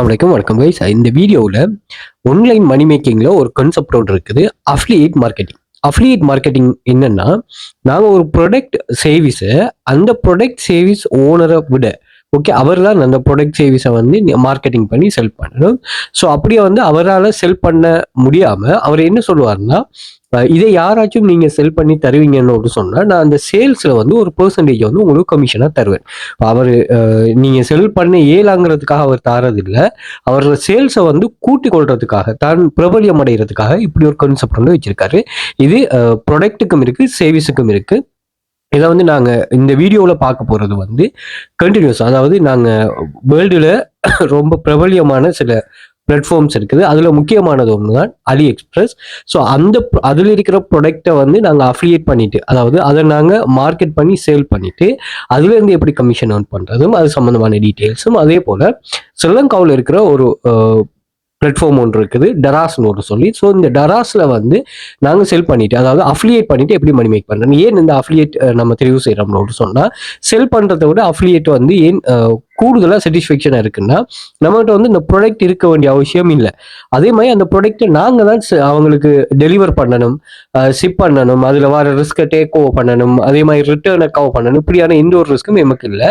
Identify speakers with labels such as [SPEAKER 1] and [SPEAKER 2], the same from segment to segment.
[SPEAKER 1] வணக்கம் கைஸ். இந்த வீடியோவில் ஆன்லைன் மணி மேக்கிங்கில் ஒரு கான்செப்ட் ஒன்று இருக்குது, அஃபிலியேட் மார்க்கெட்டிங். அஃபிலியேட் மார்க்கெட்டிங் என்னன்னா, நாங்கள் ஒரு ப்ராடக்ட் சர்வீஸை அந்த ப்ராடக்ட் சர்வீஸ் ஓனரை விட அவர் தான் அந்த ப்ராடக்ட் சர்வீஸை வந்து மார்க்கெட்டிங் பண்ணி செல் பண்ணணும். ஸோ அப்படியே வந்து அவரால் செல் பண்ண முடியாமல் அவர் என்ன சொல்லுவார்னா, இதை யாராச்சும் நீங்கள் செல் பண்ணி தருவீங்கன்னு சொன்னால் நான் அந்த சேல்ஸில் வந்து ஒரு பெர்சன்டேஜ் வந்து உங்களுக்கு கமிஷனாக தருவேன். அவர் நீங்கள் செல் பண்ண இயலாங்கிறதுக்காக அவர் தாரதில்லை, அவரோட சேல்ஸை வந்து கூட்டிக் கொள்றதுக்காக, தான் பிரபலியம் அடைகிறதுக்காக இப்படி ஒரு கான்செப்ட் வந்து வச்சிருக்காரு. இது ப்ராடக்ட்டுக்கும் இருக்குது, சர்வீஸுக்கும் இருக்குது. இதை வந்து நாங்கள் இந்த வீடியோவில் பார்க்க போகிறது வந்து கண்டினியூஸ், அதாவது நாங்கள் வேர்ல்டில் ரொம்ப பிரபலியமான சில பிளாட்ஃபார்ம்ஸ் இருக்குது. அதில் முக்கியமானது ஒன்று தான் அலி எக்ஸ்பிரஸ். ஸோ அதில் இருக்கிற ப்ராடக்டை வந்து நாங்கள் அஃபிலியேட் பண்ணிட்டு, அதாவது அதை நாங்கள் மார்க்கெட் பண்ணி சேல் பண்ணிட்டு அதுலேருந்து எப்படி கமிஷன் ஏர்ன் பண்ணுறதும் அது சம்மந்தமான டீட்டெயில்ஸும், அதே போல் ஸ்ரீலங்காவில் இருக்கிற ஒரு பிளாட்ஃபார்ம் ஒன்று இருக்குது, டராஸ்னு ஒரு சொல்லி. ஸோ இந்த டராஸில் வந்து நாங்கள் செல் பண்ணிட்டு, அதாவது அஃபிலியேட் பண்ணிட்டு எப்படி மணி மேக் பண்ணுறோம். ஏன் இந்த அஃபிலியேட் நம்ம தெரிவு செய்கிறோம்னு சொன்னால், செல் பண்ணுறதை விட அஃபிலியேட் வந்து ஏன் கூடுதலாக சாட்டிஸ்ஃபேக்ஷனாக இருக்குன்னா, நம்மகிட்ட வந்து இந்த ப்ராடக்ட் இருக்க வேண்டிய அவசியம் இல்லை. அதே மாதிரி அந்த ப்ராடக்ட்டை நாங்கள் தான் அவங்களுக்கு டெலிவர் பண்ணணும், ஷிப் பண்ணணும், அதில் வர ரிஸ்க்கை டேக் ஓவர் பண்ணணும், அதே மாதிரி ரிட்டர்ன் கவர் பண்ணணும். இப்படியான எந்த ஒரு ரிஸ்க்கும் நமக்கு இல்லை.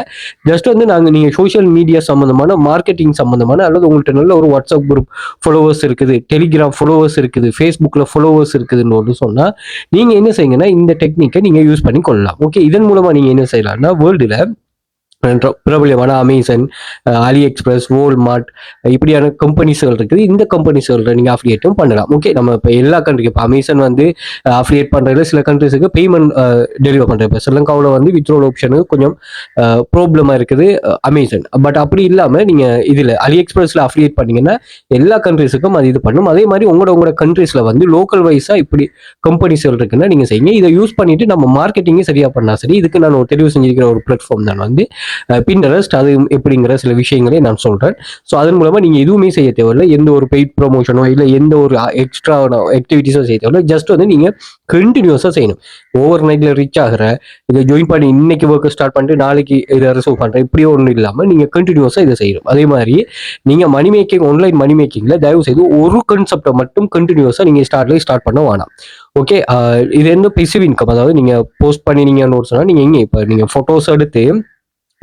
[SPEAKER 1] ஜஸ்ட் வந்து நீங்கள் சோஷியல் மீடியா சம்மந்தமான, மார்க்கெட்டிங் சம்மந்தமான, அல்லது உங்கள்கிட்ட நல்ல ஒரு வாட்ஸ்அப் குரூப் ஃபாலோவர்ஸ் இருக்குது, டெலிகிராம் ஃபாலோவர்ஸ் இருக்குது, ஃபேஸ்புக்கில் ஃபாலோவர்ஸ் இருக்குதுன்னு சொன்னால் நீங்கள் என்ன செய்யுங்கன்னா, இந்த டெக்னிக்கை நீங்கள் யூஸ் பண்ணி கொள்ளலாம். ஓகே, இதன் மூலமாக நீங்கள் என்ன செய்யலாம்னா, வேர்ல்டில் பிரபலியமான அமேசான், அலி எக்ஸ்பிரஸ், வால்மார்ட் இப்படியான கம்பெனிஸ்கள் இருக்குது. இந்த கம்பெனிஸ்களை நீங்கள் அஃபிலியேட்டும் பண்ணலாம். ஓகே, நம்ம இப்போ எல்லா கண்ட்ரிக்கும் இப்போ அமேசான் வந்து அஃபிலியேட் பண்ணுறதுல சில கண்ட்ரிஸுக்கு பேமெண்ட் டெலிவர் பண்ணுறது. இப்போ ஸ்ரீலங்காவில் வந்து வித்ரோல் ஆப்ஷனுக்கு கொஞ்சம் ப்ராப்ளமாக இருக்குது அமேசான். பட் அப்படி இல்லாமல் நீங்கள் இதில் அலி எக்ஸ்பிரஸில் அஃபிலியேட் பண்ணிங்கன்னா எல்லா கண்ட்ரிஸுக்கும் அது இது பண்ணும். அதே மாதிரி உங்களோட கண்ட்ரிஸில் வந்து லோக்கல் வைஸாக இப்படி கம்பெனிஸ்கள் இருக்குன்னா நீங்கள் செய்யுங்க. இதை யூஸ் பண்ணிவிட்டு நம்ம மார்க்கெட்டிங்கே சரியாக பண்ணால் சரி. இதுக்கு நான் ஒரு தெரிவு செஞ்சிருக்கிற ஒரு பிளாட்ஃபார்ம் தான் வந்து பின்டரஸ்ட். அது எப்படிங்கிற சில விஷயங்களை நான் சொல்றேன். ஸோ அதன் மூலமா நீங்க எதுவுமே செய்ய தேவையில்லை, எந்த ஒரு பெய்ட் ப்ரொமோஷனோ இல்லை எந்த ஒரு எக்ஸ்ட்ரா ஆக்டிவிட்டிஸோ செய்ய தேவையில்லை. ஜஸ்ட் வந்து நீங்க கண்டினியூஸா செய்யணும். ஓவர் நைட்ல ரீச் ஆகிற இதை ஜாயின் பண்ணி இன்னைக்கு ஒர்க் ஸ்டார்ட் பண்ணிட்டு நாளைக்கு இதை ரிசர்வ் பண்றேன் இப்படியே ஒன்றும் இல்லாமல் நீங்க கண்டினியூஸா இதை செய்யணும். அதே மாதிரி நீங்க மணி மேக்கிங், ஆன்லைன் மணி மேக்கிங்ல தயவு செய்து ஒரு கான்செப்டை மட்டும் கண்டினியூஸா நீங்க ஸ்டார்ட் பண்ண வேணாம். ஓகே, இது என்ன பெசிவ் இன்கம், அதாவது நீங்க போஸ்ட் பண்ணி நீங்க சொன்னா நீங்க எங்க இப்போ நீங்க போட்டோஸ் எடுத்து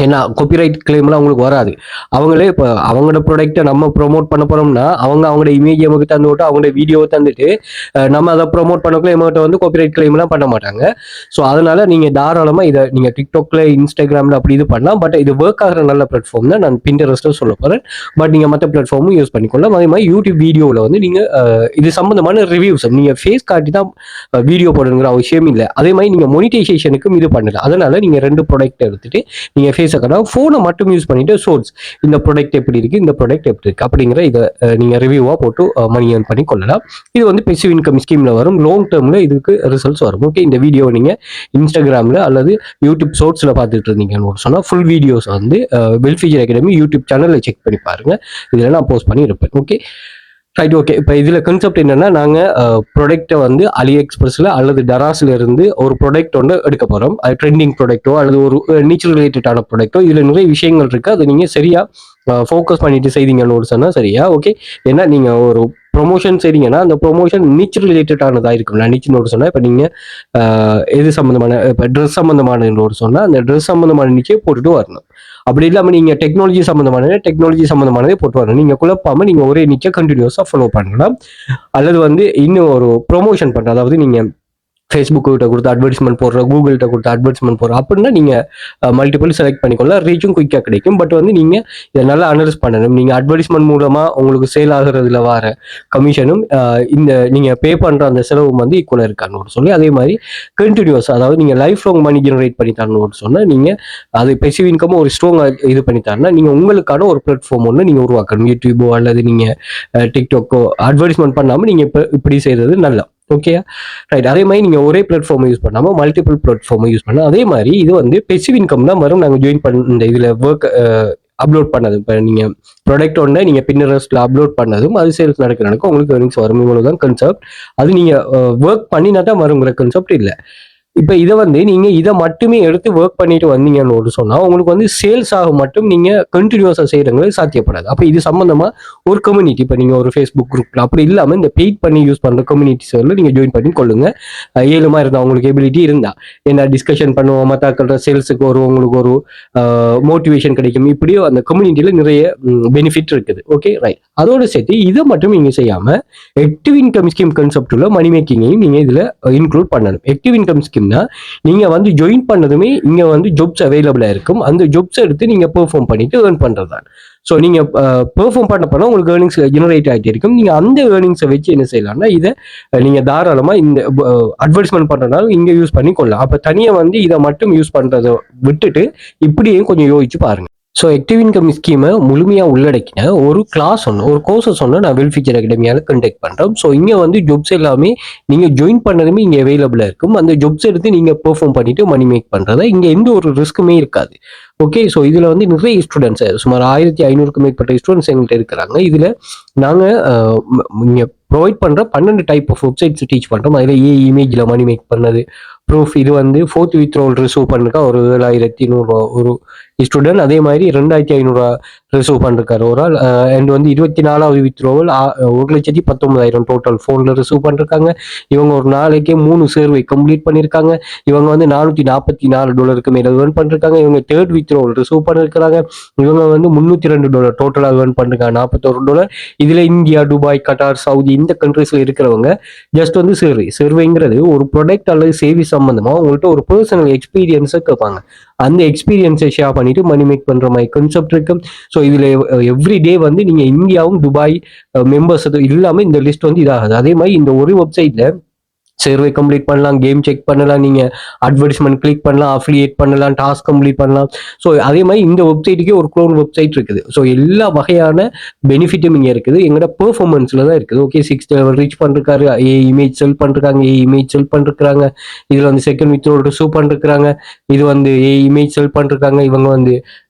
[SPEAKER 1] ஏன்னா காப்பிரைட் கிளைம்லாம் அவங்களுக்கு வராது. அவங்களே இப்போ அவங்களோட ப்ராடக்ட்டை நம்ம ப்ரொமோட் பண்ண போறோம்னா அவங்களோட இமேஜ் நமக்கு தந்து விட்டு அவங்களோட வீடியோவை தந்துட்டு நம்ம அதை ப்ரொமோட் பண்ணக்குள்ள எமகிட்ட வந்து காப்பிரைட் கிளைம்லாம் பண்ண மாட்டாங்க. ஸோ அதனால நீங்கள் தாராளமாக இதை நீங்கள் டிக்டாக்ல, இன்ஸ்டாகிராமில் அப்படி இது பண்ணலாம். பட் இது ஒர்க் ஆகிற நல்ல பிளாட்ஃபார்ம் தான் நான் பின்டரஸ்ட்டில் சொல்ல போகிறேன். பட் நீங்கள் மற்ற பிளாட்ஃபார்மும் யூஸ் பண்ணிக்கொள்ளலாம். அதே மாதிரி யூடியூப் வீடியோவில் வந்து நீங்கள் இது சம்மந்தமான ரிவ்யூஸ் நீங்கள் ஃபேஸ் காட்டி தான் வீடியோ போடணுங்கிற அவசியம் இல்லை. அதே மாதிரி நீங்கள் மொனிடைசேஷனுக்கும் இது பண்ணலாம். அதனால நீங்கள் 2 ப்ராடக்ட் எடுத்துட்டு நீங்கள் ஃபோனை மட்டும் யூஸ் பண்ணிட்டு சோர்ஸ் இந்த ப்ராடக்ட் எப்படி இருக்கு, இந்த ப்ராடக்ட் எப்படி இருக்கு அப்படிங்கிற இதை நீங்க ரிவ்யூவா போட்டு மணி ஏர்ன் பண்ணி கொள்ளலாம். இது வந்து பெசிவ் இன்கம் ஸ்கீம்ல வரும். லாங் டேர்ம்ல இதுக்கு ரிசல்ட்ஸ் வரும். ஓகே, இந்த வீடியோ நீங்க இன்ஸ்டாகிராம்ல அல்லது யூடியூப் ஷார்ட்ஸ்ல பார்த்துட்டு இருந்தீங்கன்னு சொன்னா ஃபுல் வீடியோஸ் வந்து வெல்ஃபியர் அகாடமி யூடியூப் சேனல்ல செக் பண்ணி பாருங்க. இதுல நான் போஸ்ட் பண்ணி இருப்பேன். Okay right. ஓகே, இப்போ இதில் கான்செப்ட் என்னன்னா, நாங்கள் ப்ராடக்ட்டை வந்து அலி எக்ஸ்பிரஸில் அல்லது டராஸில் இருந்து ஒரு ப்ராடக்ட் ஒன்று எடுக்க போகிறோம். அது ட்ரெண்டிங் ப்ராடக்ட்டோ அல்லது ஒரு நீச்சல் ரிலேட்டடான ப்ராடக்ட்டோ, இதில் நிறைய விஷயங்கள் இருக்குது. அது நீங்கள் சரியாக ஃபோக்கஸ் பண்ணிட்டு செய்தீங்கன்னு சொன்னால் சரியா. ஓகே, ஏன்னா நீங்கள் ஒரு ப்ரொமோஷன் செய்றீங்கன்னா அந்த ப்ரொமோஷன் நீச்சல் ரிலேட்டடானதாக இருக்கும். நான் நீச்சல் சொன்னால் இப்போ நீங்கள் எது சம்மந்தமான, இப்போ ட்ரெஸ் சம்மந்தமானது சொன்னால் அந்த ட்ரெஸ் சம்மந்தமான நீச்சே போட்டுட்டு வரணும். அப்படி இல்லாமல் நீங்கள் டெக்னாலஜி சம்மந்தமானதே போட்டு வரணும். நீங்கள் குழப்பாமல் நீங்கள் ஒரே நீச்சை கண்டினியூஸாக ஃபாலோ பண்ணலாம். அல்லது வந்து இன்னும் ஒரு ப்ரொமோஷன் பண்ணுறது, அதாவது நீங்கள் ஃபேஸ்புக் கிட்ட கொடுத்து அட்வர்டைஸ்மெண்ட் போடுற, கூகுள்கிட்ட கொடுத்து அட்வர்டைஸ்மெண்ட் போடுற அப்படின்னா நீங்கள் மல்டிபிள் செலக்ட் பண்ணிக்கொள்ளலாம். ரீச்சும் குயிக்காக கிடைக்கும். பட் வந்து நீங்கள் இதை நல்லா அனலைஸ் பண்ணணும். நீங்கள் அட்வர்டைஸ்மெண்ட் மூலமாக உங்களுக்கு சேல் ஆகிறதுல வர கமிஷனும் இந்த நீங்கள் பே பண்ணுற அந்த செலவும் வந்து ஈக்குவலாக இருக்கான்னு சொல்லி, அதே மாதிரி கண்டினியூஸ், அதாவது நீங்கள் லைஃப் லாங் மணி ஜெனரேட் பண்ணி தரணும்னு சொன்னால் நீங்கள் அது பெசிவ் இன்கமும் ஒரு ஸ்ட்ராங்காக இது பண்ணி தரணும்னா நீங்கள் உங்களுக்கான ஒரு பிளாட்ஃபார்ம் ஒன்று நீங்கள் உருவாக்கணும். யூடியூபோ அல்லது நீங்கள் டிக்டாக்கோ அட்வர்டைஸ்மெண்ட் பண்ணாமல் நீங்கள் இப்படி செய்கிறது நல்லா. Okay right. அதே மாதிரி நீங்கள் ஒரே பிளாட்ஃபார்மை யூஸ் பண்ணாமல் மல்டிபிள் பிளாட்ஃபார்மை யூஸ் பண்ணலாம். அதே மாதிரி இது வந்து பெசிவ் இன்கம் தான் வரும். நாங்கள் ஜாயின் பண்ண இந்த இதில் ஒர்க் அப்லோட் பண்ணது, இப்போ நீங்கள் ப்ராடக்ட் ஒன்று நீங்கள் பின்னரஸ்ட்டில் அப்லோட் பண்ணதும் அது சேல்ஸ் நடக்கிறதுக்கு உங்களுக்கு ஏர்னிங்ஸ் வரும். இவ்வளோ தான் கன்செப்ட். அது நீங்கள் ஒர்க் பண்ணினா தான் வருங்கிற கன்செப்ட் இல்லை. இப்ப இத வந்து நீங்க இத மட்டுமே எடுத்து வொர்க் பண்ணிட்டு வந்தீங்கன்னு சொன்னா, உங்களுக்கு வந்து சேல்ஸ் ஆக மட்டும் நீங்க கன்டினியூஸா செய்றதுங்கிறது சாத்தியப்படாது. அப்ப இது சம்பந்தமா ஒரு கம்யூனிட்டி இப்ப நீங்க ஒரு Facebook குரூப்ல அப்படி இல்லாம இந்த பெய்ட் பண்ணி யூஸ் பண்ற கம்யூனிட்டிஸ்ல நீங்க ஜாயின் பண்ணி கொள்ளுங்க. ஏழுமா இருந்தா உங்களுக்கு எபிலிட்டி இருந்தா. ஏன்னா டிஸ்கஷன் பண்ணுவோம், மத்த ஆட்கள்ட்ட சேல்ஸுக்கு ஒரு உங்களுக்கு ஒரு மோட்டிவேஷன் கிடைக்கும். இப்படியே அந்த கம்யூனிட்டில நிறைய பெனிஃபிட் இருக்குது. Okay right. அதோட சேர்த்து இத மட்டும் நீங்க செய்யாம ஆக்டிவ் இன்கம் ஸ்கீம் கான்செப்ட் உள்ள மணி மேக்கிங்கையும் நீங்க இதுல இன்க்ளூட் பண்ணணும். ஆக்டிவ் இன்கம் ஸ்கீம்னா நீங்க வந்து ஜாயின் பண்ணதுமே இங்க வந்து ஜாப்ஸ் அவைலபிளா இருக்கும். அந்த ஜாப்ஸ் எடுத்து நீங்க பெர்ஃபார்ம் பண்ணிட்டு ஏர்ன் பண்றதுதான். ஸோ நீங்க பெர்ஃபார்ம் பண்ண பண்ண உங்களுக்கு ஏர்னிங்ஸ் ஜெனரேட் ஆகிட்டே இருக்கும். நீங்க அந்த ஏர்னிங்ஸை வச்சு என்ன செய்யலாம்னா இதை நீங்க தாராளமா இந்த அட்வர்டைஸ்மெண்ட் பண்றதுனால இங்க யூஸ் பண்ணி கொள்ளலாம். அப்ப தனியா வந்து இதை மட்டும் யூஸ் பண்றதை விட்டுட்டு இப்படியே கொஞ்சம் யோசிச்சு பாருங்க. ஸோ ஆக்டிவ் இன்கம் ஸ்கீமை முழுமையாக உள்ளடக்கின ஒரு கிளாஸ் ஒன்று ஒரு கோர்சஸ் ஒன்று நான் வெல் ஃபியூச்சர் அகாடமியால் கண்டக்ட் பண்ணுறோம். ஸோ இங்கே வந்து ஜாப்ஸ் எல்லாமே நீங்கள் ஜாயின் பண்ணதுமே இங்கே அவைலபிளாக இருக்கும். அந்த ஜாப்ஸ் எடுத்து நீங்கள் பெர்ஃபார்ம் பண்ணிட்டு மணி மேக் பண்ணுறதா இங்கே எந்த ஒரு ரிஸ்க்குமே இருக்காது. ஓகே, ஸோ இதில் வந்து நிறைய ஸ்டூடெண்ட்ஸ் சுமார் 1500க்கும் மேற்பட்ட ஸ்டூடெண்ட்ஸ் எங்கள்கிட்ட இருக்கிறாங்க. இதில் நாங்கள் இங்கே ப்ரொவைட் பண்ணுற 12 டைப் ஆஃப் வெப்சைட்ஸ் டீச் பண்ணுறோம். அதில் இமேஜில் மணி மேக் பண்ணது ப்ரூஃப், இது வந்து 4th வித்ரோல் ரிசீவ் பண்ணிருக்கா ஒரு 7100 ஒரு ஸ்டூடெண்ட். அதே மாதிரி 2500 ரிசீவ் பண்ணிருக்காரு ஒரு ஆள். அண்ட் வந்து 24வது வித்ரோவல் 1,19,000 டோட்டல் ஃபோன்ல ரிசீவ் பண்ணிருக்காங்க. இவங்க ஒரு நாளைக்கே 3 சர்வே கம்ப்ளீட் பண்ணிருக்காங்க. இவங்க வந்து $444 மேல ஏர்ன் பண்ணிருக்காங்க. இவங்க 3rd வித்ரோவல் ரிசீவ் பண்ணிருக்காங்க. இவங்க வந்து $302 டோட்டலா ஏர்ன் பண்ணிருக்காங்க. $41. இதுல இந்தியா, துபாய், கட்டார், சவுதி இந்த கண்ட்ரீஸ்ல இருக்கிறவங்க ஜஸ்ட் வந்து சர்வேங்கிறது ஒரு ப்ராடக்ட் அல்லது சேவை சம்பந்தமா உங்கள்கிட்ட ஒரு பர்சனல் எக்ஸ்பீரியன்ஸை கேட்பாங்க. அந்த எக்ஸ்பீரியன்ஸை ஷேர் பண்ணிட்டு மணி மேக் பண்ற மாதிரி கான்செப்ட் இருக்கு. ஸோ இதுல எவ்ரி டே வந்து நீங்க இந்தியாவும் துபாய் மெம்பர்ஸ் இல்லாம இந்த லிஸ்ட் வந்து இதாகுது. அதே மாதிரி இந்த ஒரு வெப்சைட்ல சர்வே கம்ப்ளீட் பண்ணலாம், கேம் செக் பண்ணலாம், நீங்க அட்வர்டைஸ்மெண்ட் கிளிக் பண்ணலாம், அஃபிலியேட் பண்ணலாம், டாஸ்க் கம்ப்ளீட் பண்ணலாம். ஸோ அதே மாதிரி இந்த வெப்சைட்டுக்கே ஒரு க்ளோன் வெப்சைட் இருக்குது. ஸோ எல்லா வகையான பெனிஃபிட்டும் இங்கே இருக்குது. எங்களோட பெர்ஃபார்மன்ஸ்ல தான் இருக்குது. ஓகே, 6th லெவல் ரீச் பண்ணிருக்காரு, இமேஜ் செல் பண்ணிருக்காங்க, இமேஜ் செல் பண்ணிருக்காங்க. இதுல வந்து செகண்ட் வித்ரோல் ரிசீவ் பண்ணிருக்காங்க. இது வந்து இமேஜ் செல் பண்ணிருக்காங்க. இவங்க வந்து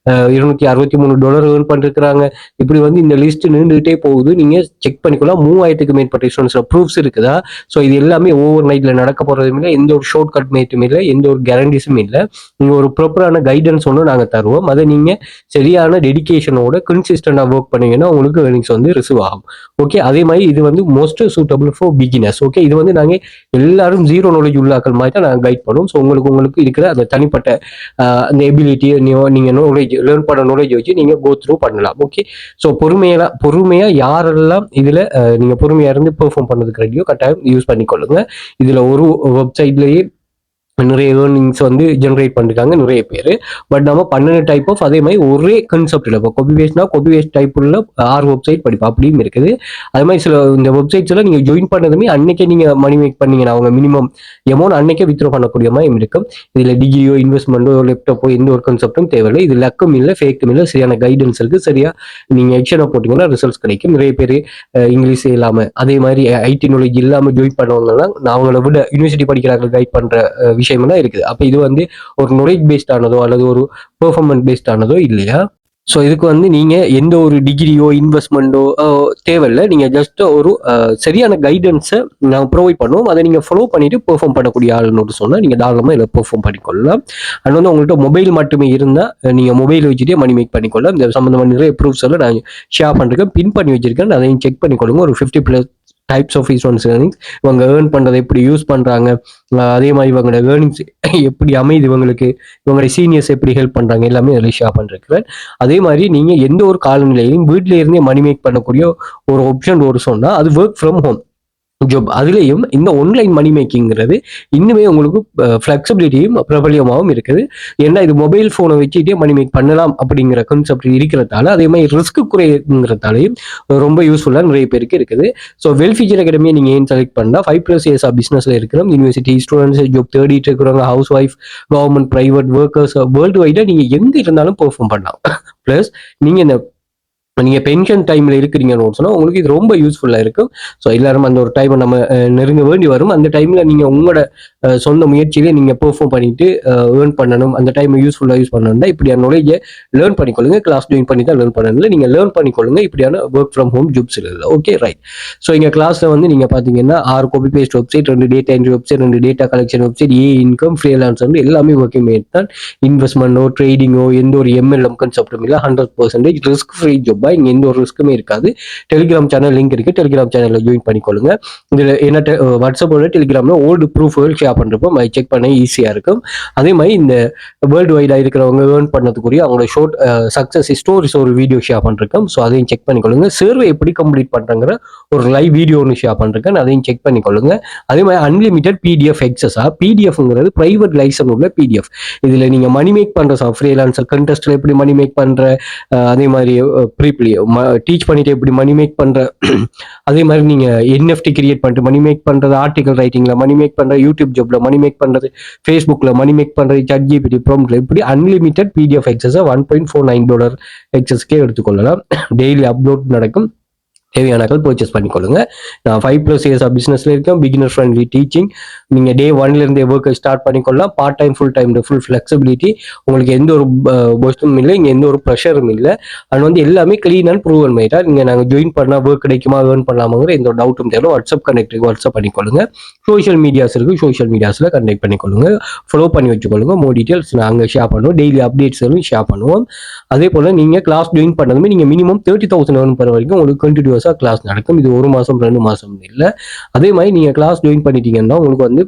[SPEAKER 1] $263 ஏர்ன் பண்ணிருக்காங்க. இப்படி வந்து இந்த லிஸ்ட் நின்றுகிட்டே போகுது. நீங்க செக் பண்ணிக்கலாம். 3000க்கும் மேற்பட்ட ஸ்டூடெண்ட்ஸ்ல ப்ரூஃப்ஸ் இருக்குதா. ஸோ இது எல்லாமே ஓவர் நைட்ல நடக்க போறதும் இல்லை, எந்த ஒரு ஷார்ட் கட் மேட்டும் இல்லை, எந்த ஒரு கேரண்டிஸும் இல்லை. நீங்க ஒரு ப்ராப்பரான கைடன்ஸ் ஒன்று நாங்கள் தருவோம். அதை நீங்க சரியான டெடிகேஷனோட கன்சிஸ்டண்டா ஒர்க் பண்ணீங்கன்னா உங்களுக்கு ஏர்னிங்ஸ் வந்து ரிசீவ் ஆகும். ஓகே, அதே மாதிரி இது வந்து most suitable for beginners. Okay, இது வந்து நாங்கள் எல்லாரும் ஜீரோ நாலேஜ் உள்ளாக்கள் மாதிரி தான் நாங்கள் கைட் பண்ணுவோம். ஸோ உங்களுக்கு இருக்கிற அந்த தனிப்பட்ட அந்த எபிலிட்டி நீங்க நாலேஜ் லேர்ன் பண்ண நாலேஜ் வச்சு நீங்க கோ த்ரூ பண்ணலாம். ஓகே, ஸோ பொறுமையா யாரெல்லாம் இதுல நீங்க பொறுமையா இருந்து பெர்ஃபார்ம் பண்ணதுக்கு ரெடியோ கட்டாயம் யூஸ் பண்ணிக்கொள்ளுங்க. இதுல ஒரு வெப்சைட்லயே நிறைய ஏர்னிங்ஸ் வந்து ஜென்ரேட் பண்ணிருக்காங்க நிறைய பேர். பட் நம்ம 12 டைப் ஆஃப் அதே மாதிரி ஒரே கான்செப்ட் இல்லை. இப்போ கொபி வேஸ்ட் டைப் உள்ள 6 வெப்சைட் படிப்போம் அப்படியும் இருக்குது. அதே மாதிரி சில இந்த வெப்சைட்ஸ் எல்லாம் நீங்க ஜாயின் பண்ணதுமே அன்னைக்கே நீங்க மணி மேக் பண்ணீங்கன்னா அவங்க மினிமம் அமௌண்ட் அன்னைக்கே வித்ரோ பண்ணக்கூடிய மாதிரி இருக்கும். இதுல டிகிரியோ இன்வெஸ்ட்மெண்ட்டோ லேப்டாப்போ எந்த ஒரு கான்செப்டும் தேவையில்லை. இது லக்கும் இல்லை, ஃபேக்கும் இல்லை, சரியான கைடன்ஸ் இருக்கு. சரியா நீங்க எக்ஷனை போட்டீங்கன்னா ரிசல்ட்ஸ் கிடைக்கும். நிறைய பேர் இங்கிலீஷ் இல்லாம அதே மாதிரி ஐடி நாலேஜ் இல்லாம ஜாயின் பண்ணவங்கலாம் நான் அவங்கள விட யூனிவர்சிட்டி படிக்கிறாங்க கைட் பண்ற விஷயமெல்லாம் இருக்குது. அப்ப இது வந்து ஒரு நாலேஜ் பேஸ்ட் ஆனதோ அல்லது ஒரு பெர்ஃபார்மன்ஸ் பேஸ்ட் ஆனதோ இல்லையா. ஸோ இதுக்கு வந்து நீங்க எந்த ஒரு டிகிரியோ இன்வெஸ்ட்மெண்ட்டோ தேவையில்லை. நீங்க ஜஸ்ட் ஒரு சரியான கைடன்ஸை நாங்கள் ப்ரொவைட் பண்ணுவோம். அதை நீங்க ஃபாலோ பண்ணிட்டு பெர்ஃபார்ம் பண்ணக்கூடிய ஆளுன்னு சொன்னா நீங்க தாராளமா இதில் பெர்ஃபார்ம் பண்ணிக்கொள்ளலாம். அது வந்து உங்கள்கிட்ட மொபைல் மட்டுமே இருந்தால் நீங்க மொபைல் வச்சுட்டே மணி மேக் பண்ணிக்கொள்ளலாம். இந்த சம்பந்தமான நிறைய ப்ரூஃப்ஸ் எல்லாம் நான் ஷேர் பண்ணிருக்கேன், பின் பண்ணி வச்சிருக்கேன். அதையும் செக் பண்ணிக்கொள்ளுங்க. ஒரு 50+ டைப்ஸ் ஆஃப் இன்சூரன்ஸ் ஏர்னிங்ஸ், இவங்க ஏர்ன் பண்றதை எப்படி யூஸ் பண்றாங்க, அதே மாதிரி இவங்களோட ஏர்னிங்ஸ் எப்படி அமையுது, இவங்களுடைய சீனியர்ஸ் எப்படி ஹெல்ப் பண்றாங்க, எல்லாமே அதில் ஷேர் பண்ணிருக்கிறேன். அதே மாதிரி நீங்க எந்த ஒரு காலநிலையிலும் வீட்டில இருந்தே மணி மேக் பண்ணக்கூடிய ஒரு ஆப்ஷன் ஒரு சொன்னா அது ஒர்க் ஃப்ரம் ஹோம் ஜாப். அதுலேயும் இந்த ஆன்லைன் மணி மேக்கிங்கிறது இன்னுமே உங்களுக்கு ஃபிளெக்சிபிலிட்டியும் பிரபலியமாகவும் இருக்குது. ஏன்னா இது மொபைல் ஃபோனை வச்சுட்டே மணி மேக் பண்ணலாம் அப்படிங்கிற கான்செப்ட் இருக்கிறதால, அதே மாதிரி ரிஸ்க் குறைங்கிறதாலையும் ரொம்ப யூஸ்ஃபுல்லாக நிறைய பேருக்கு இருக்குது. ஸோ வெல் ஃபியூச்சர் அகாடமியை நீங்கள் ஏன் செலக்ட் பண்ணால் 5+ இயர்ஸ் பிஸ்னஸில் இருக்கிறோம். யூனிவர்சிட்டி ஸ்டூடெண்ட்ஸ், ஜாப் தேடிட்டு இருக்கிறவங்க, house wife, government, private workers, world வைடாக நீங்கள் எங்கே இருந்தாலும் பெர்ஃபார்ம் பண்ணலாம். ப்ளஸ் நீங்கள் இந்த நீங்க பென்ஷன் டைம்ல இருக்கிறீங்கன்னு சொன்னா உங்களுக்கு இது ரொம்ப யூஸ்ஃபுல்லா இருக்கும். ஸோ எல்லாரும் அந்த ஒரு டைமை நம்ம நெருங்க வேண்டி வரும். அந்த டைம்ல நீங்க உங்களோட சொந்த முயற்சியிலே நீங்க பெர்ஃபார்ம் பண்ணிட்டு ஏர்ன் பண்ணணும். அந்த டைம் யூஸ்ஃபுல்லா யூஸ் பண்ணணும்னா இப்படியான நாலேஜ் லேர்ன் பண்ணிக்கொள்ளுங்க. கிளாஸ் ஜாயின் பண்ணி தான் லேர்ன் பண்ணணும். நீங்க லேர்ன் பண்ணிக்கொள்ளுங்க இப்படியான ஒர்க் ஃப்ரம் ஹோம் ஜாப்ஸ் இல்லை. Okay right. ஸோ எங்க கிளாஸ்ல வந்து நீங்க பாத்தீங்கன்னா 6 copy paste website, 2 data entry website, 2 data collection website, income, freelancer எல்லாமே ஒர்க்கிங் மேட் தான். இன்வெஸ்ட்மெண்டோ ட்ரேடிங்கோ எந்த ஒரு MLM கான்செப்டும் இல்லை. 100% ரிஸ்க் ஃப்ரீ ஜாப். இங்க எந்த ஒரு ரிஸ்க்குமே இருக்காது. டெலிகிராம் சேனல் லிங்க் இருக்கு. டெலிகிராம் சேனல்ல ஜாயின் பண்ணிக்கொள்ளுங்க. இதுல என்ன வாட்ஸ்அப்போட டெலிகிராம்ல ஓல்டு ப்ரூஃப்கள் ஷேர் பண்றப்போ செக் பண்ண ஈஸியா இருக்கும். அதே மாதிரி இந்த வேர்ல்டு வைடா இருக்கிறவங்க ஏர்ன் பண்ணதுக்குரிய அவங்களோட ஷோர்ட் சக்சஸ் ஸ்டோரிஸ் ஒரு வீடியோ ஷேர் பண்றேன். ஸோ அதையும் செக் பண்ணிக்கொள்ளுங்க. சர்வே எப்படி கம்ப்ளீட் பண்றாங்கிற ஒரு லைவ் வீடியோ ஒன்று ஷேர் பண்றேன். அதையும் செக் பண்ணிக்கொள்ளுங்க. அதே மாதிரி அன்லிமிட்டட் PDF எக்ஸஸா பிடிஎஃப்ங்கிறது பிரைவேட் லைசன்ஸ் உள்ள PDF. இதுல நீங்க மணி மேக் பண்ற ஃப்ரீலான்சர் கண்டெஸ்ட்ல எப்படி மணி மேக் பண்ற, அதே மாதிரி ப்ரீப்லி டீச் பண்ணிட்டு எப்படி மணி மேக் பண்ற, அதே மாதிரி நீங்க NFT கிரியேட் பண்ணிட்டு மணி மேக் பண்றது, ஆர்டிகல் ரைட்டிங்ல மணி மேக் பண்ற, யூடியூப் ஜாப்ல மணி மேக் பண்றது, ஃபேஸ்புக்ல மணி மேக் பண்றது, ChatGPT ப்ராம்ப்ட்ல இப்படி அன்லிமிட்டட் PDF எக்ஸஸ் $1.49 எக்ஸஸ்க்கே எடுத்துக்கொள்ளலாம். டெய்லி அப்லோட் நடக்கும். தேவையானக்கள் பர்ச்சேஸ் பண்ணிக்கொள்ளுங்க. நான் 5+ இயர்ஸ் பிசினஸ்ல இருக்கேன். Beginner friendly teaching. நீங்க டே 1ல இருந்தே ஒர்க்கை ஸ்டார்ட் பண்ணிக்கொள்ளலாம். Part time full time full flexibility. உங்களுக்கு எந்த ஒரு பஸ்டும் இல்லை, இங்க எந்த ஒரு ப்ரெஷரும் இல்லை. அது வந்து எல்லாமே கிளீன் அண்ட் ப்ரூவன் மைட்டா. நீங்க நாங்க ஜாயின் பண்ணா ஒர்க் கிடைக்குமா, ஏர்ன் பண்ணலாமாங்கிற எந்த ஒரு டவுட்டும் தேவை. வாட்ஸ்அப் கனெக்ட் வாட்ஸ்அப் பண்ணிக்கொள்ளுங்க. சோஷியல் மீடியாஸ் இருக்கு. சோஷியல் மீடியாஸ்ல கனெக்ட் பண்ணிக்கொள்ளுங்க. ஃபாலோ பண்ணி வச்சுக்கொள்ளுங்க. மோர் டீடைல்ஸ் நாங்கள் ஷேர் பண்ணுவோம். டெய்லி அப்டேட்ஸும் ஷேர் பண்ணுவோம். அதே போல நீங்க கிளாஸ் ஜாயின் பண்ணதுமே நீங்க மினிமம் 30,000 earn பண்ண வரைக்கும் உங்களுக்கு கண்டினியூஸா கிளாஸ் நடக்கும். இது 1 மாசம் 2 மாசம் இல்லை. அதே மாதிரி நீங்க கிளாஸ் ஜாயின் பண்ணிட்டீங்கன்னா உங்களுக்கு வந்து